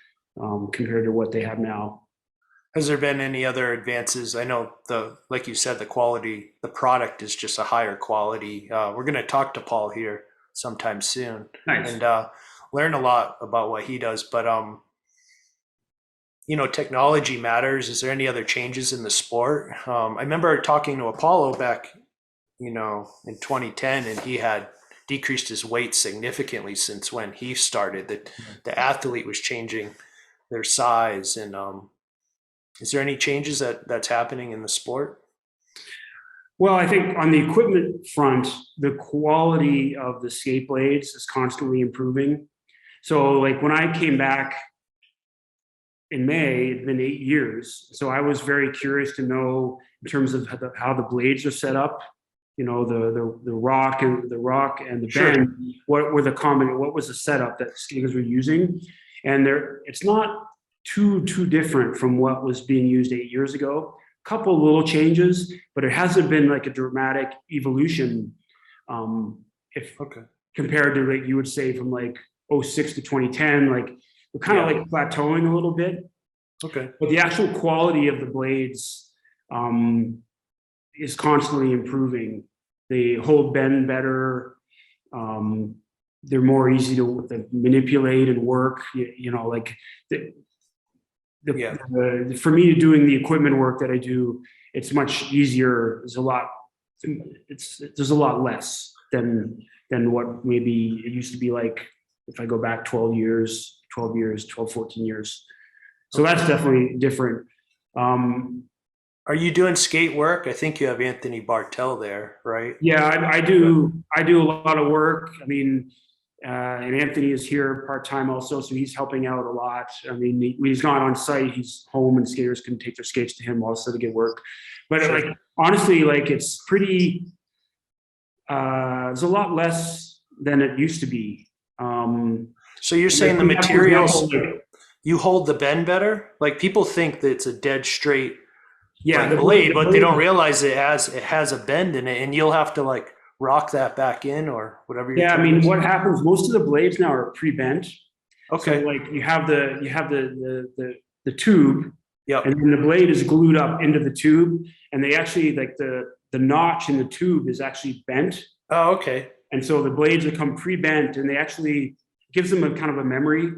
compared to what they have now. Has there been any other advances? I know like you said, the product is just a higher quality. We're going to talk to Paul here sometime soon Nice. and learn a lot about what he does. But technology matters. Is there any other changes in the sport? I remember talking to Apollo back, in 2010, and he had decreased his weight significantly since when he started. That the athlete was changing their size, and is there any changes that's happening in the sport? Well, I think on the equipment front, the quality of the skate blades is constantly improving. So like when I came back in May, it'd been 8 years. So I was very curious to know in terms of how the blades are set up, the rock and the Sure. bend, what was the setup that skaters were using? And it's not too different from what was being used 8 years ago. Couple little changes, but it hasn't been like a dramatic evolution. If Okay. compared to like you would say from like '06 to 2010, like we're kind of like plateauing a little bit. Okay. But the actual quality of the blades is constantly improving. They hold bend better. They're more easy to manipulate and work. For me doing the equipment work that I do, it's much easier. There's a lot less than what maybe it used to be like if I go back 12 years, 14 years. So that's definitely different. Are you doing skate work? I think you have Anthony Bartel there, right? Yeah, I do a lot of work. I mean, and Anthony is here part-time also, so he's helping out a lot. I mean, when he's not on site, he's home and skaters can take their skates to him also to get work. But Sure. like, honestly, like it's pretty, there's a lot less than it used to be. So you're saying the materials, you hold the bend better? Like people think that it's a dead straight the blade, but they don't realize it has a bend in it, and you'll have to like rock that back in or whatever. Yeah, I mean, what happens? Most of the blades now are pre-bent. Okay. So like you have the tube, and then the blade is glued up into the tube, and they actually like the notch in the tube is actually bent. Oh, okay. And so the blades become pre-bent, and they actually gives them a kind of a memory.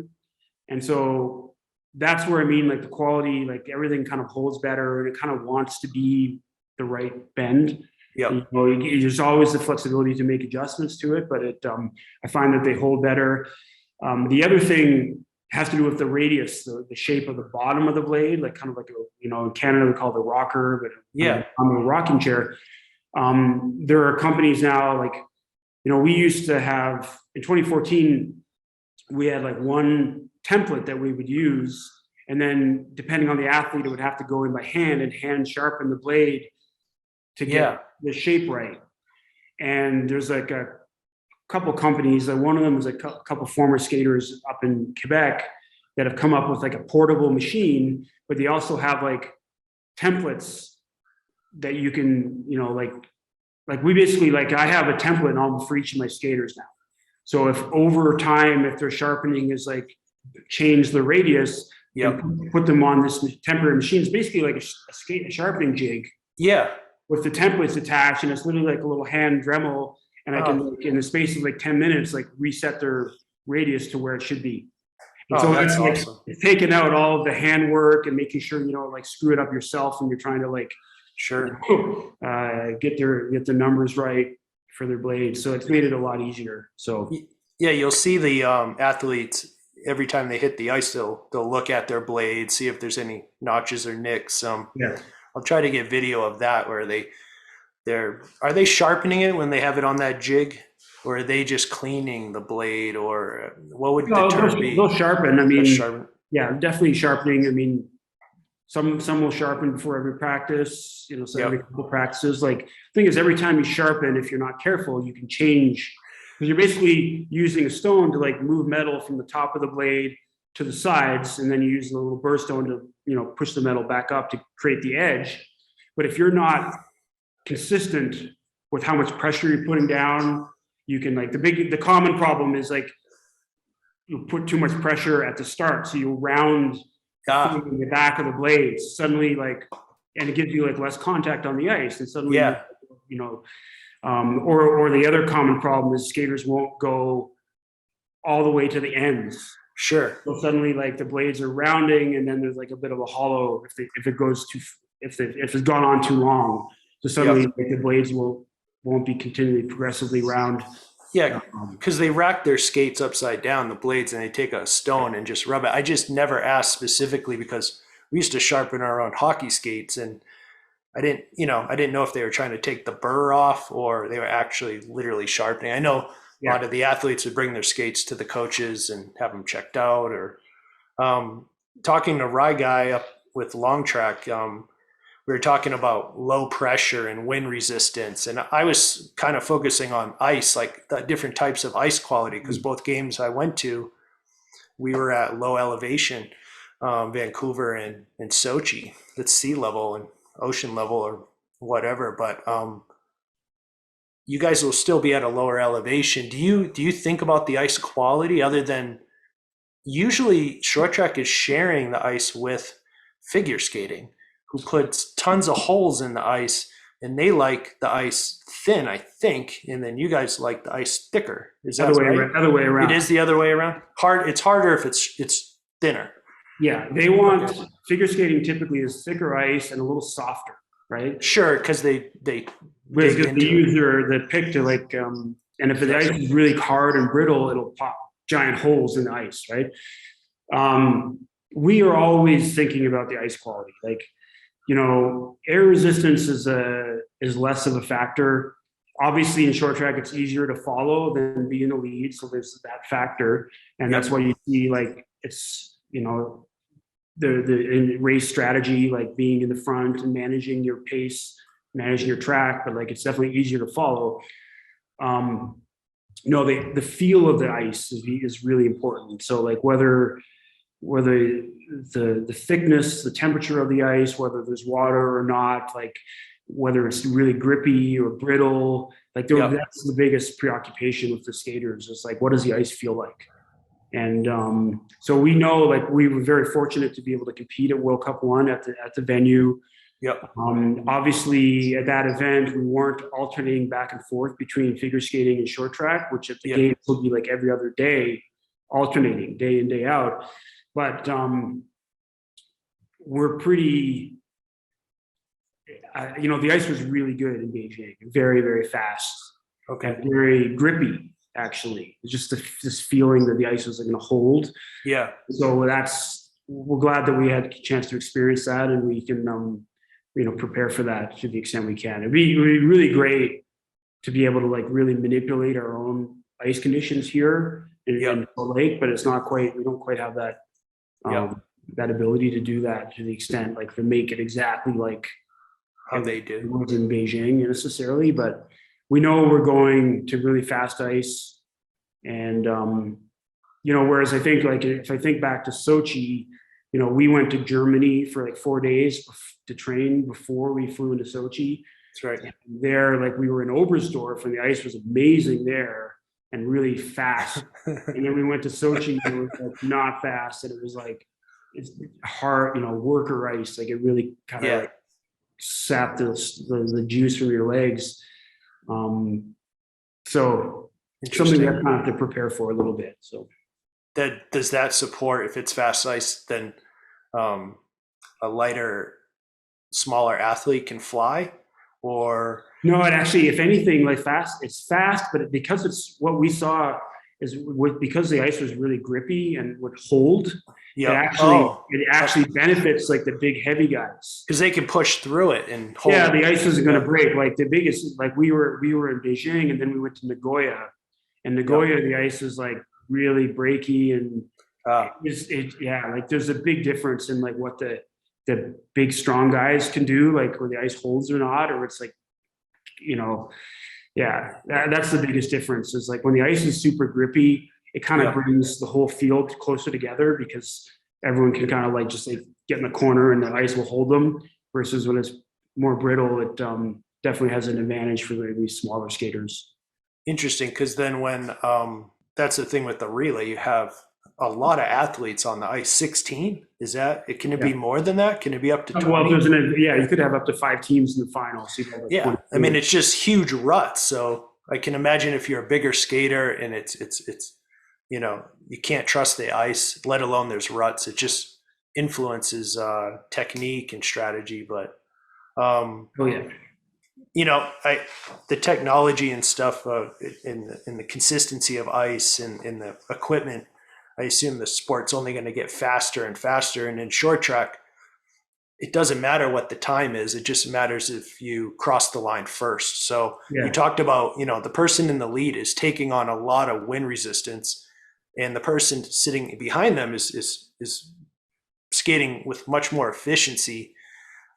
And so that's where I mean, like the quality, like everything kind of holds better, and it kind of wants to be the right bend. Yeah. There's always the flexibility to make adjustments to it, but I find that they hold better. The other thing has to do with the radius, the shape of the bottom of the blade, like kind of like in Canada we call it the rocker, but on the rocking chair. There are companies now like, we used to have in 2014, we had like one template that we would use, and then depending on the athlete, it would have to go in by hand and hand sharpen the blade to get the shape right. And there's like a couple companies, one of them is a couple former skaters up in Quebec that have come up with like a portable machine, but they also have like templates that you can, like we basically, like I have a template almost for each of my skaters now. So if over time, if their sharpening is like change the radius, put them on this temporary machine. It's basically like a sharpening jig. Yeah. With the templates attached, and it's literally like a little hand Dremel, and I can, like, in the space of like 10 minutes, like reset their radius to where it should be. And so that's it's awesome. Like taking out all of the handwork and making sure you don't like screw it up yourself when you're trying to like get the numbers right for their blades. So it's made it a lot easier. So you'll see the athletes every time they hit the ice, they'll look at their blade, see if there's any notches or nicks. I'll try to get video of that where are they sharpening it when they have it on that jig, or are they just cleaning the blade, or what would the term be? They'll sharpen. I mean, definitely sharpening. I mean, some will sharpen before every practice, so every couple practices. Like the thing is, every time you sharpen, if you're not careful, you can change, because you're basically using a stone to like move metal from the top of the blade to the sides, and then you use the little burr stone to push the metal back up to create the edge. But if you're not consistent with how much pressure you're putting down, you can like the common problem is like you put too much pressure at the start, so you round in the back of the blades suddenly, like, and it gives you like less contact on the ice, and suddenly, you know, or the other common problem is skaters won't go all the way to the ends. Sure. So suddenly, like, the blades are rounding, and then there's like a bit of a hollow if it goes too, if it's gone on too long. So suddenly, like, the blades won't be continually progressively round. Yeah, because they rack their skates upside down, the blades, and they take a stone and just rub it. I just never asked specifically because we used to sharpen our own hockey skates, and I didn't know if they were trying to take the burr off or they were actually literally sharpening. I know a lot of the athletes would bring their skates to the coaches and have them checked out. Or talking to Rye Guy up with Long Track, we were talking about low pressure and wind resistance. And I was kind of focusing on ice, like the different types of ice quality, because both games I went to, we were at low elevation, Vancouver and Sochi. That's sea level and ocean level or whatever. But you guys will still be at a lower elevation. Do you think about the ice quality other than usually short track is sharing the ice with figure skating, who puts tons of holes in the ice, and they like the ice thin, I think, and then you guys like the ice thicker. Is that right? Other way around. It is the other way around. It's harder if it's thinner. Yeah, they want figure skating typically is thicker ice and a little softer, right? Sure, because they use the pick to like, and if the ice is really hard and brittle, it'll pop giant holes in the ice, right? We are always thinking about the ice quality, like, you know, air resistance is less of a factor. Obviously, in short track, it's easier to follow than be in the lead, so there's that factor, and that's why you see, like, it's, you know, the race strategy, like being in the front and managing your pace, managing your track, but like it's definitely easier to follow. No, the feel of the ice is really important. So like whether the thickness, the temperature of the ice, whether there's water or not, like whether it's really grippy or brittle, like that's the biggest preoccupation with the skaters. It's like, what does the ice feel like? And so we know, like, we were very fortunate to be able to compete at World Cup 1 at the venue. Yep. Obviously, at that event, we weren't alternating back and forth between figure skating and short track, which at the games would be like every other day, alternating day in, day out. But we're pretty, you know, the ice was really good in Beijing, very, very fast, very grippy. Actually, it's just this feeling that the ice was going to hold. Yeah. So we're glad that we had a chance to experience that, and we can, you know, prepare for that to the extent we can. It'd be really great to be able to like really manipulate our own ice conditions here in the lake, but it's not quite. We don't quite have that that ability to do that to the extent, like, to make it exactly like how they do in Beijing necessarily, but we know we're going to really fast ice. And, you know, whereas I think, like, if I think back to Sochi, you know, we went to Germany for like 4 days to train before we flew into Sochi. That's right. And there, like, we were in Oberstdorf and the ice was amazing there and really fast. And then we went to Sochi and it was like not fast. And it was like, it's hard, you know, worker ice. Like, it really kind of like sapped the juice from your legs. So something that I have to prepare for a little bit. So does that support, if it's fast ice, then a lighter, smaller athlete can fly? Or no, it actually, if anything, like it's fast, but because it's what we saw is because the ice was really grippy and would hold. Yeah, it actually benefits like the big heavy guys because they can push through it and hold. Yeah, the ice isn't going to break. Like the biggest, like we were in Beijing and then we went to Nagoya, and Nagoya the ice is like really breaky and like there's a big difference in like what the big strong guys can do, like where the ice holds or not, or it's like, you know, that's the biggest difference. Is like when the ice is super grippy, it kind of brings the whole field closer together because everyone can kind of like just like get in the corner and the ice will hold them, versus when it's more brittle, it definitely has an advantage for these smaller skaters. Interesting, because then when that's the thing with the relay, you have a lot of athletes on the ice. 16? Is that it? Can it be Yeah. more than that? Can it be up to 20? Well, yeah, you could have up to 5 teams in the final. So you have like Yeah. 20. I mean, it's just huge ruts. So I can imagine if you're a bigger skater and it's, you know, you can't trust the ice, let alone there's ruts. It just influences technique and strategy. But, Oh yeah. you know, the technology and stuff in the consistency of ice and in the equipment, I assume the sport's only going to get faster and faster. And in short track, it doesn't matter what the time is. It just matters if you cross the line first. So Yeah. you talked about, you know, the person in the lead is taking on a lot of wind resistance, and the person sitting behind them is skating with much more efficiency.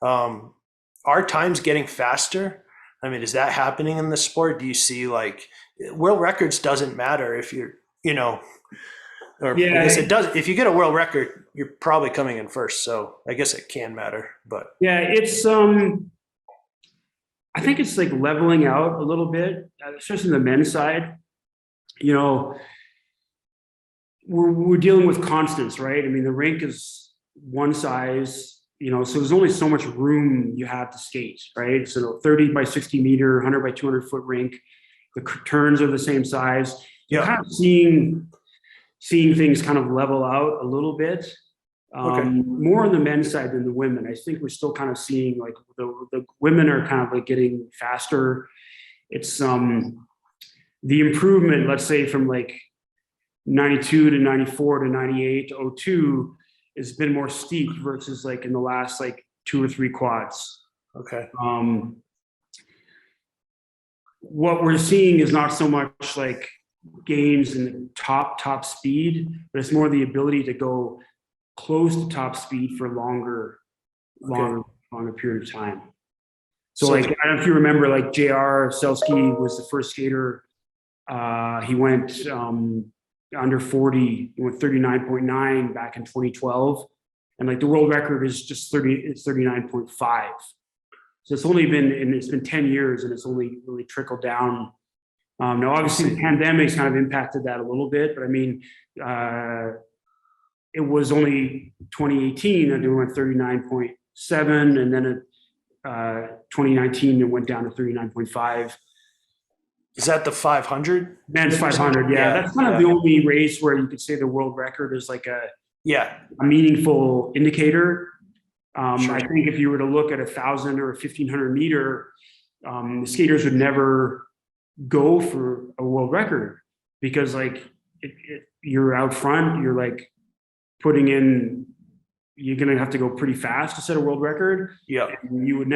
Are times getting faster? I mean, is that happening in the sport? Do you see like world records doesn't matter if you're, you know, or Yeah. I guess it does. If you get a world record, you're probably coming in first. So I guess it can matter, but Yeah, it's I think it's like leveling out a little bit, especially the men's side. You know, we're dealing with constants, right? I mean, the rink is one size, you know, so there's only so much room you have to skate, right? So 30 by 60 meter, 100 by 200 foot rink, the turns are the same size. You're kind of seeing things kind of level out a little bit. More on the men's side than the women. I think we're still kind of seeing like the women are kind of like getting faster. It's the improvement, let's say from like 92 to 94 to 98 to 02 has been more steep versus like in the last like 2 or 3 quads. okay. What we're seeing is not so much like gains in the top speed, but it's more the ability to go close to top speed for longer period of time. So like, I don't know if you remember, like JR Selski was the first skater. He went under 40, he went 39.9 back in 2012. And like the world record is just 39.5. So it's only been, and it's been 10 years and it's only really trickled down. Now, obviously the pandemic's kind of impacted that a little bit, but I mean, it was only 2018 that it went 39.7, and then 2019 it went down to 39.5. Is that the 500? Men's 500, yeah. That's kind of the only race where you could say the world record is like a meaningful indicator. I think if you were to look at 1,000 or 1,500 meter, the skaters would never go for a world record because like you're out front, you're like putting in, you're going to have to go pretty fast to set a world record. Yeah. And you wouldn't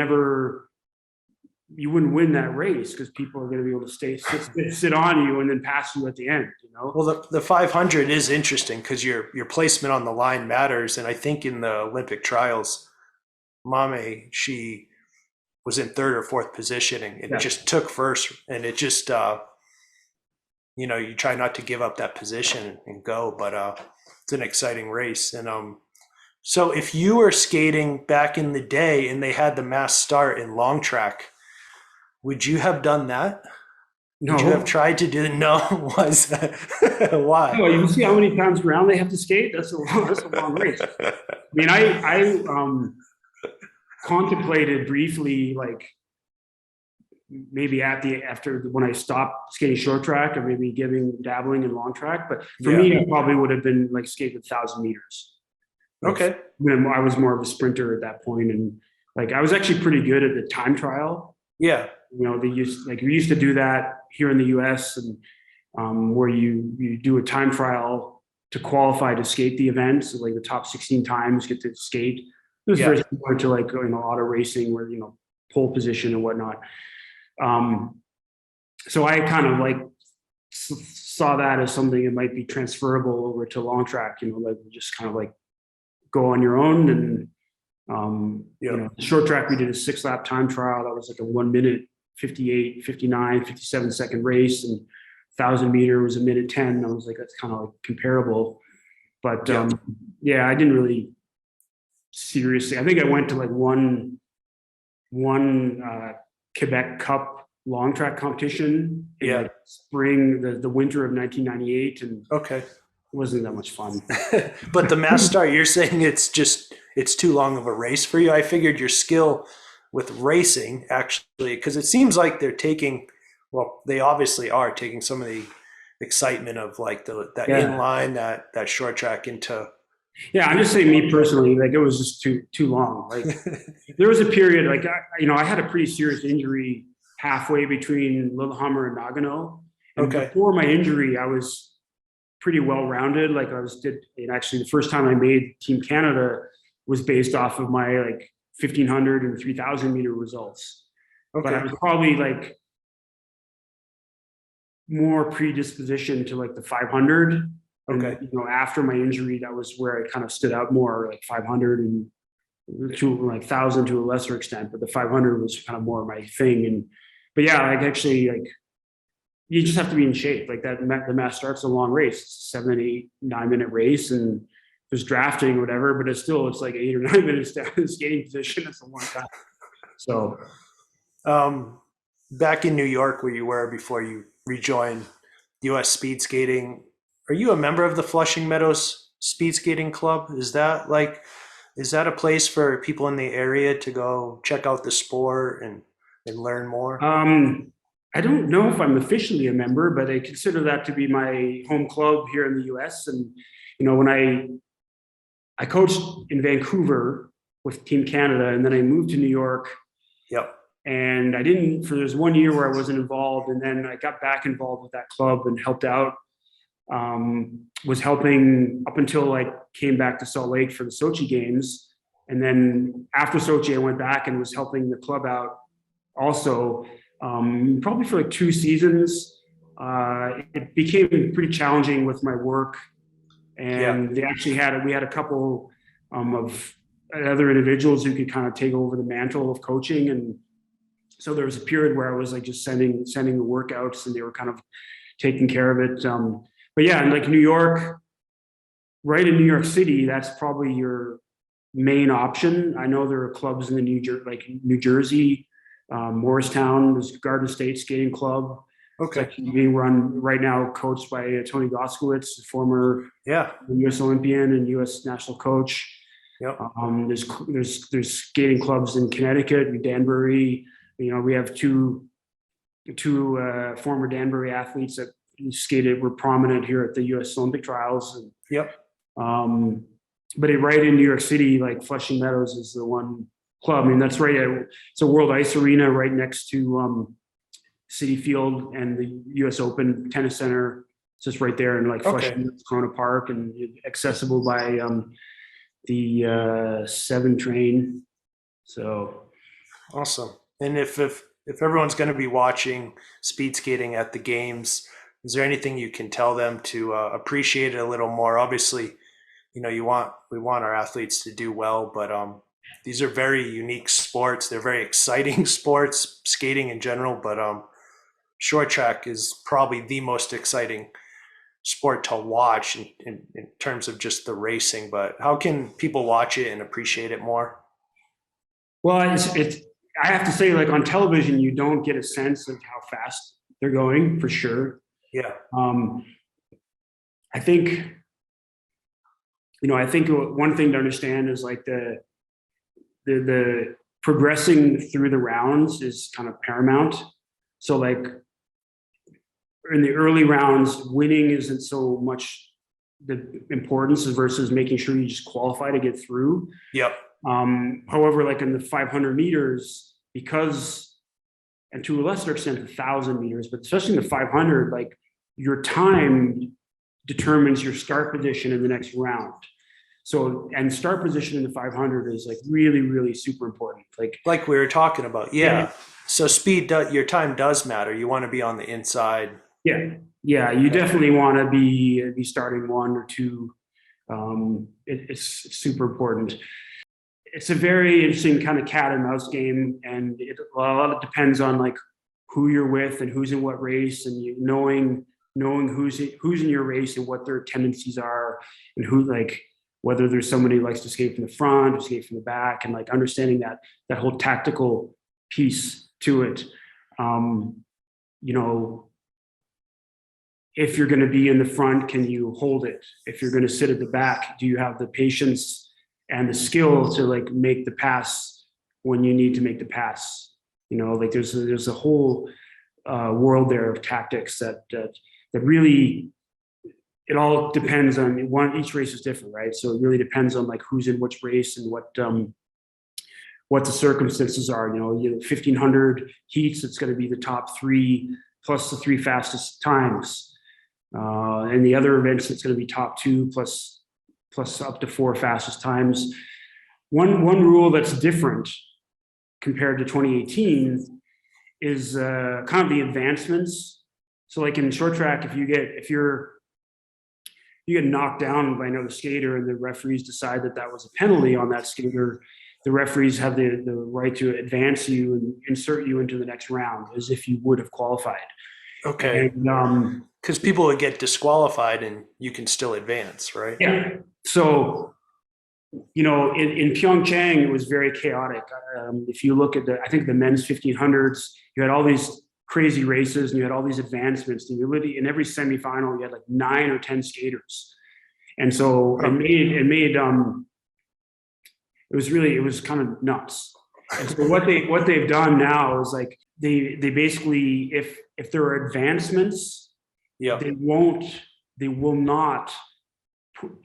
win that race because people are going to be able to sit on you and then pass you at the end, you know? Well, the 500 is interesting because your placement on the line matters. And I think in the Olympic trials, Mame, she was in 3rd or 4th position and just took first. And it just, you know, you try not to give up that position and go, but it's an exciting race. And so if you were skating back in the day and they had the mass start in long track, would you have done that? No. Would you have tried to do it? No. Was that? Why? No, you see how many times around they have to skate? That's a long race. I mean, I contemplated briefly, like maybe after when I stopped skating short track, or maybe dabbling in long track. But for me, I probably would have been like skating 1,000 meters. Okay. When I was more of a sprinter at that point, and like I was actually pretty good at the time trial. Yeah. You know, we used to do that here in the US, and where you do a time trial to qualify to skate the event. So like the top 16 times get to skate. It was very similar to like, you know, auto racing where, you know, pole position and whatnot. So I kind of like saw that as something that might be transferable over to long track, you know, like just kind of like go on your own. And you know, the short track, we did a 6-lap time trial. That was like a 1 minute, 58, 59, 57 second race, and 1,000 meter was a minute 10. I was like, that's kind of like comparable. But I didn't really seriously. I think I went to like one Quebec Cup long track competition in like spring, the winter of 1998, and wasn't that much fun. But the mass start, you're saying it's too long of a race for you. I figured your skill with racing actually, because it seems like they're taking, well, they obviously are taking some of the excitement of like that Yeah. inline, that short track into. Yeah, I'm just saying me personally, like it was just too long. Like there was a period, like I had a pretty serious injury halfway between Lillehammer and Nagano, and Okay. before my injury, I was pretty well rounded. Like and actually the first time I made Team Canada was based off of my like 1500 and 3000 meter results. Okay. But I was probably like more predisposition to like the 500. Okay. And, after my injury, that was where I kind of stood out more, like 500 and to like 1,000 to a lesser extent, but the 500 was kind of more my thing. But yeah, like actually, like you just have to be in shape. Like that, the mass start's a long race, it's a 7, 8, 9 minute race, and there's drafting or whatever, but it's like 8 or 9 minutes down in the skating position. It's a long time. So, back in New York where you were before you rejoined US Speedskating, are you a member of the Flushing Meadows Speedskating Club? Is that a place for people in the area to go check out the sport and learn more? I don't know if I'm officially a member, but I consider that to be my home club here in the US. And, when I coached in Vancouver with Team Canada, and then I moved to New York. Yep. And there's 1 year where I wasn't involved, and then I got back involved with that club and helped out. Was helping up until I came back to Salt Lake for the Sochi games. And then after Sochi, I went back and was helping the club out also, probably for like 2 seasons. It became pretty challenging with my work. And we had a couple of other individuals who could kind of take over the mantle of coaching. And so there was a period where I was like just sending the workouts, and they were kind of taking care of it. But yeah, and like New York, right in New York City, that's probably your main option. I know there are clubs in the New Jersey, Morristown, there's Garden State Skating Club. Okay. It's being run right now, coached by Tony Goskowitz, former US Olympian and US national coach. Yep. There's skating clubs in Connecticut, Danbury. We have two former Danbury athletes that were prominent here at the US Olympic trials. Yep. But right in New York City, like Flushing Meadows is the one club. I mean, that's right. It's a World Ice Arena right next to Citi Field and the US Open Tennis Center. It's just right there in like Flushing, Corona Park, and accessible by the 7 train. So awesome. And if everyone's going to be watching speed skating at the games, is there anything you can tell them to appreciate it a little more? Obviously, we want our athletes to do well, but these are very unique sports. They're very exciting sports, skating in general, but short track is probably the most exciting sport to watch in terms of just the racing. But how can people watch it and appreciate it more? Well, I have to say, like on television, you don't get a sense of how fast they're going, for sure. Yeah. I think one thing to understand is like the progressing through the rounds is kind of paramount. So like in the early rounds, winning isn't so much the importance versus making sure you just qualify to get through. Yep. However, like in the 500 meters, and to a lesser extent, the 1,000 meters, but especially in the 500, like your time determines your start position in the next round. So, and start position in the 500 is like really, really super important. Like we were talking about. Yeah. So your time does matter. You want to be on the inside. Yeah. Yeah. You definitely want to be starting 1 or 2. It's super important. It's a very interesting kind of cat and mouse game, and it depends on like who you're with and who's in what race, and knowing who's in your race and what their tendencies are, and whether there's somebody who likes to skate from the front or skate from the back, and like understanding that whole tactical piece to it. if you're going to be in the front, can you hold it? If you're going to sit at the back, do you have the patience and the skill to like make the pass when you need to make the pass? You know, like there's a whole world there of tactics that really, it all depends on each race is different, right? So it really depends on like who's in which race and what the circumstances are. You know, 1,500 heats, it's going to be the top 3 plus the 3 fastest times. And the other events, it's going to be top 2 plus up to 4 fastest times. One rule that's different compared to 2018 is kind of the advancements. So like in short track, if you get knocked down by another skater and the referees decide that was a penalty on that skater, the referees have the right to advance you and insert you into the next round as if you would have qualified. Okay. Because people would get disqualified and you can still advance, right? Yeah. So, in Pyeongchang, it was very chaotic. If you look at I think the men's 1500s, you had all these crazy races and you had all these advancements. And you literally, in every semifinal, you had like 9 or 10 skaters. And so it was kind of nuts. And so what they've done now is like they basically, if there are advancements, they will not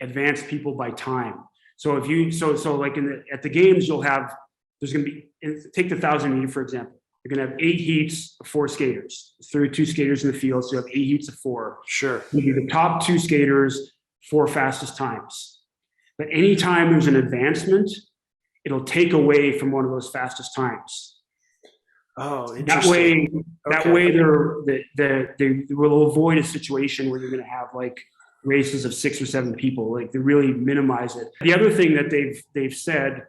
advance people by time. So if you like at the games, there's going to be, take the 1,000 meter for example. You're going to have 8 heats of 4 skaters. 32 skaters in the field, so you have 8 heats of 4. Sure. You do the top 2 skaters, 4 fastest times. But anytime there's an advancement, it'll take away from one of those fastest times. Oh, interesting. That way they will avoid a situation where you're going to have like races of 6 or 7 people. Like they really minimize it. The other thing that they've said,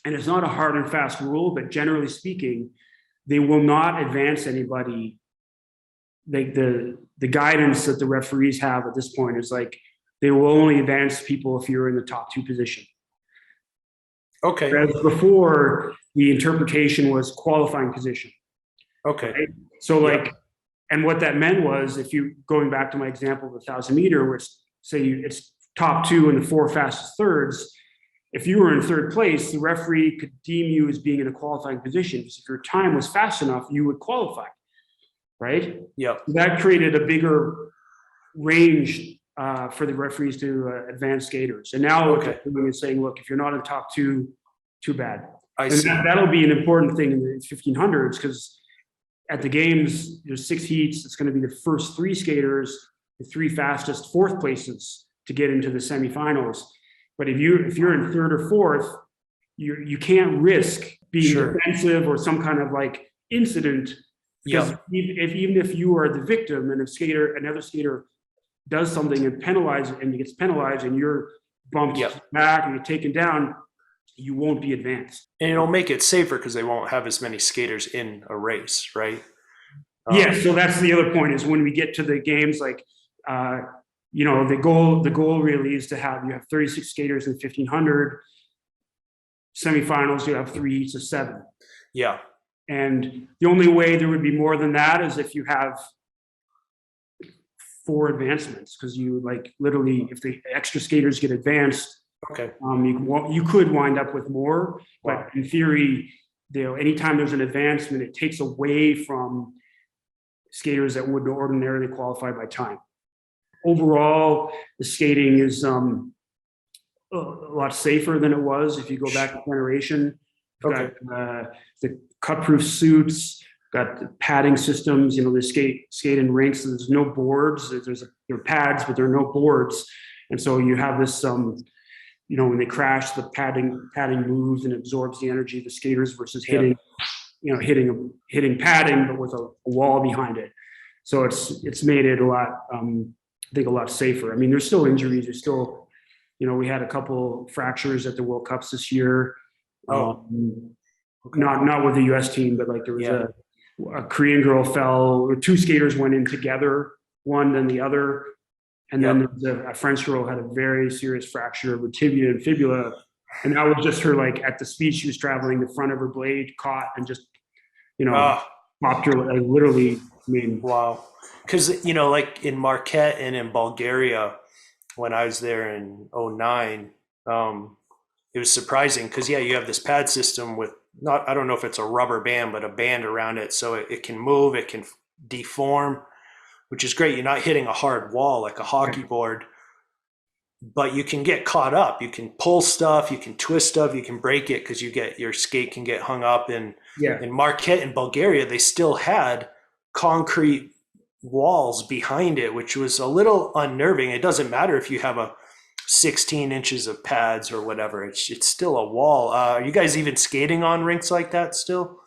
and it's not a hard and fast rule, but generally speaking, they will not advance anybody. Like the guidance that the referees have at this point is like they will only advance people if you're in the top 2 position. Okay. Whereas before, the interpretation was qualifying position. Okay. Right? So like, and what that meant was, if you going back to my example of the 1,000 meter, which say it's top 2 and the 4 fastest thirds. If you were in 3rd place, the referee could deem you as being in a qualifying position. Because if your time was fast enough, you would qualify, right? Yep. That created a bigger range for the referees to advance skaters. And now what they're doing is saying, look, if you're not in top 2, too bad. I see. That'll be an important thing in the 1500s because at the games, there's 6 heats. It's going to be the first 3 skaters, the 3 fastest 4th places to get into the semifinals. But if you're in 3rd or 4th, you can't risk being defensive or some kind of like incident. Because even if you are the victim and another skater does something and gets penalized and you're bumped back and you're taken down, you won't be advanced. And it'll make it safer because they won't have as many skaters in a race, right? So that's the other point is when we get to the games, like, the goal really is to have 36 skaters in 1,500 semifinals. You have 3 heats of 7. Yeah. And the only way there would be more than that is if you have 4 advancements, because you like literally, if the extra skaters get advanced, you could wind up with more. But in theory, anytime there's an advancement, it takes away from skaters that would ordinarily qualify by time. Overall, the skating is a lot safer than it was if you go back a generation. Got the cut-proof suits, got the padding systems. They skate in rinks. So there's no boards. There are pads, but there are no boards. And so you have this, when they crash, the padding moves and absorbs the energy of the skaters versus hitting padding, but with a wall behind it. So it's made it a lot, I think, a lot safer. I mean, there's still injuries. There's still, we had a couple fractures at the World Cups this year. Not with the U.S. team, but like there was a Korean girl fell, or 2 skaters went in together, one then the other. And then a French girl had a very serious fracture of her tibia and fibula. And that was just her, like at the speed she was traveling, the front of her blade caught and just, popped her, like literally I mean, Wow. Because, you know, like in Marquette and in Bulgaria, when I was there in '09, it was surprising because, yeah, you have this pad system with not, I don't know if it's a rubber band, but a band around it. So it can move, it can deform, which is great. You're not hitting a hard wall like a hockey board, but you can get caught up. You can pull stuff, you can twist stuff, you can break it because your skate can get hung up. yeah, In Marquette in Bulgaria, they still had concrete walls behind it, which was a little unnerving. It doesn't matter if you have a 16 inches of pads or whatever. It's still a wall. Are you guys even skating on rinks like that still?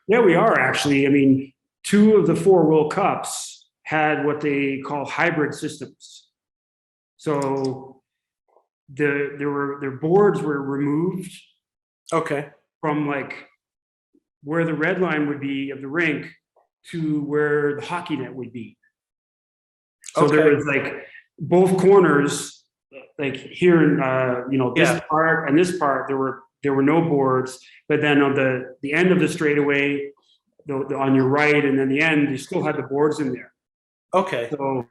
yeah, we are actually. I mean, 2 of the 4 World Cups had what they call hybrid systems. So their boards were removed Okay. from like where the red line would be of the rink to where the hockey net would be. So there Okay. was like both corners, like here in this Yeah. part and this part, there were no boards. But then on the end of the straightaway, on your right, and then the end, you still had the boards in there. Okay. So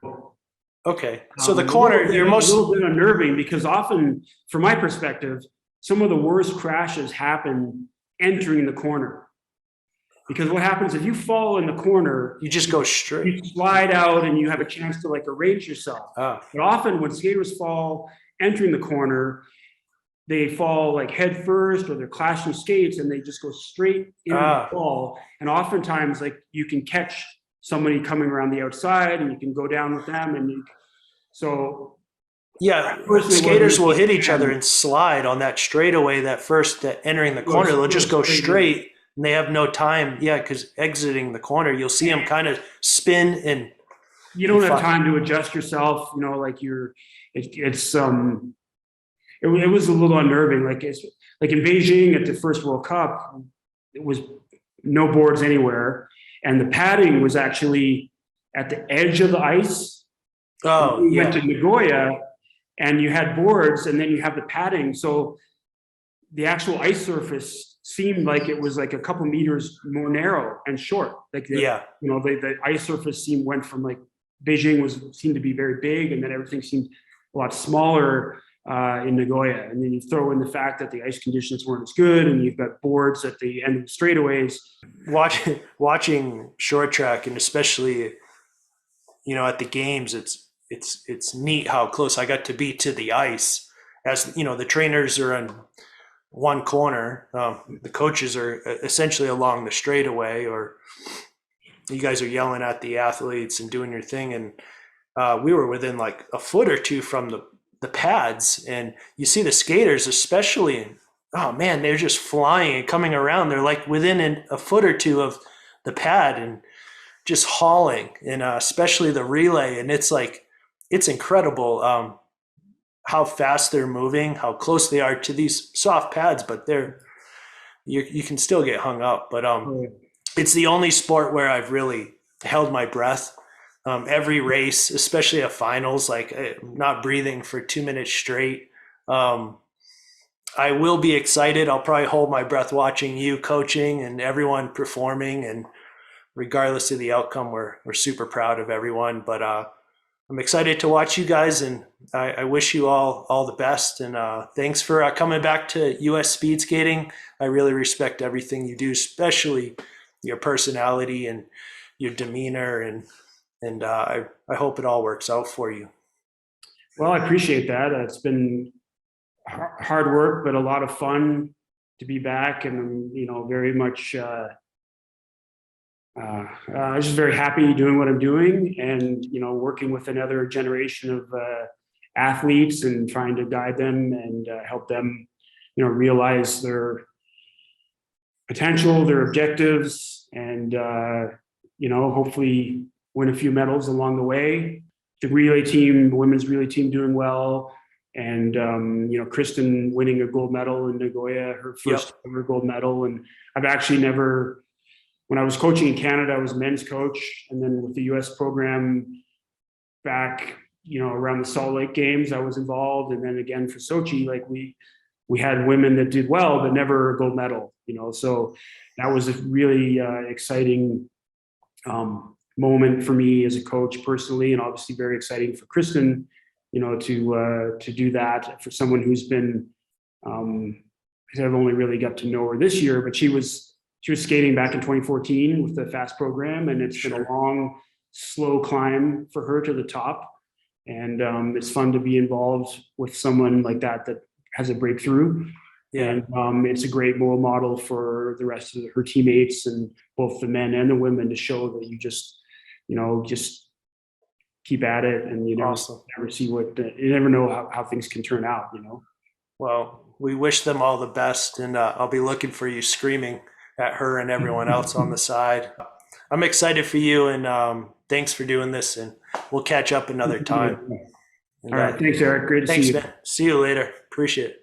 Okay. So the corner, you're a most. little bit unnerving because often, from my perspective, some of the worst crashes happen entering the corner. Because what happens if you fall in the corner, You just go you straight. slide out and you have a chance to like arrange yourself. Ah. But often when skaters fall entering the corner, they fall like head first or they're clashing skates and they just go straight into the wall. And oftentimes like you can catch somebody coming around the outside and you can go down with them. So Yeah, skaters will hit each other and slide on that straightaway. That entering the corner, they'll just go straight, and they have no time. Yeah, because exiting the corner, you'll see them kind of spin and you don't have time to adjust yourself. You know, like it was a little unnerving. Like like in Beijing at the first World Cup, it was no boards anywhere, and the padding was actually at the edge of the ice. Oh, We yeah. went to Nagoya, and you had boards, and then you have the padding. So the actual ice surface seemed like it was like a couple meters more narrow and short. Like the ice surface went from like Beijing seemed to be very big, and then everything seemed a lot smaller in Nagoya. And then you throw in the fact that the ice conditions weren't as good, and you've got boards at the end of the straightaways. Watching short track, and especially at the games, it's neat how close I got to be to the ice. As the trainers are in one corner, the coaches are essentially along the straightaway, or you guys are yelling at the athletes and doing your thing. And we were within like a foot or two from the pads, and you see the skaters, especially, oh man, they're just flying and coming around. They're like within a foot or two of the pad and just hauling, and especially the relay. And it's incredible how fast they're moving, how close they are to these soft pads, but you can still get hung up. But it's the only sport where I've really held my breath. Every race, especially at finals, like not breathing for 2 minutes straight. I will be excited. I'll probably hold my breath watching you coaching and everyone performing. And regardless of the outcome, we're super proud of everyone. But I'm excited to watch you guys, and I wish you all the best. And thanks for coming back to US Speedskating. I really respect everything you do, especially your personality and your demeanor, and I hope it all works out for you. Well, I appreciate that. It's been hard work, but a lot of fun to be back, and very much. I'm just very happy doing what I'm doing, and working with another generation of athletes and trying to guide them and help them, realize their potential, their objectives, and hopefully win a few medals along the way. The relay team, the women's relay team, doing well, and Kristen winning a gold medal in Nagoya, her first ever gold medal. And I've actually never. When I was coaching in Canada, I was a men's coach, and then with the US program back, around the Salt Lake Games, I was involved, and then again for Sochi, like we had women that did well, but never a gold medal, So that was a really exciting moment for me as a coach personally, and obviously very exciting for Kristen, to do that for someone who's been, because I've only really got to know her this year, but she was skating back in 2014 with the fast program, and it's been a long, slow climb for her to the top. And it's fun to be involved with someone like that has a breakthrough. Yeah. And it's a great role model for the rest of her teammates, and both the men and the women, to show that you just keep at it, and you never see you never know how things can turn out. Well, we wish them all the best, and I'll be looking for you screaming at her and everyone else on the side. I'm excited for you, and thanks for doing this, and we'll catch up another time. All right. Thanks, Eric. Great to see you. Man. See you later. Appreciate it.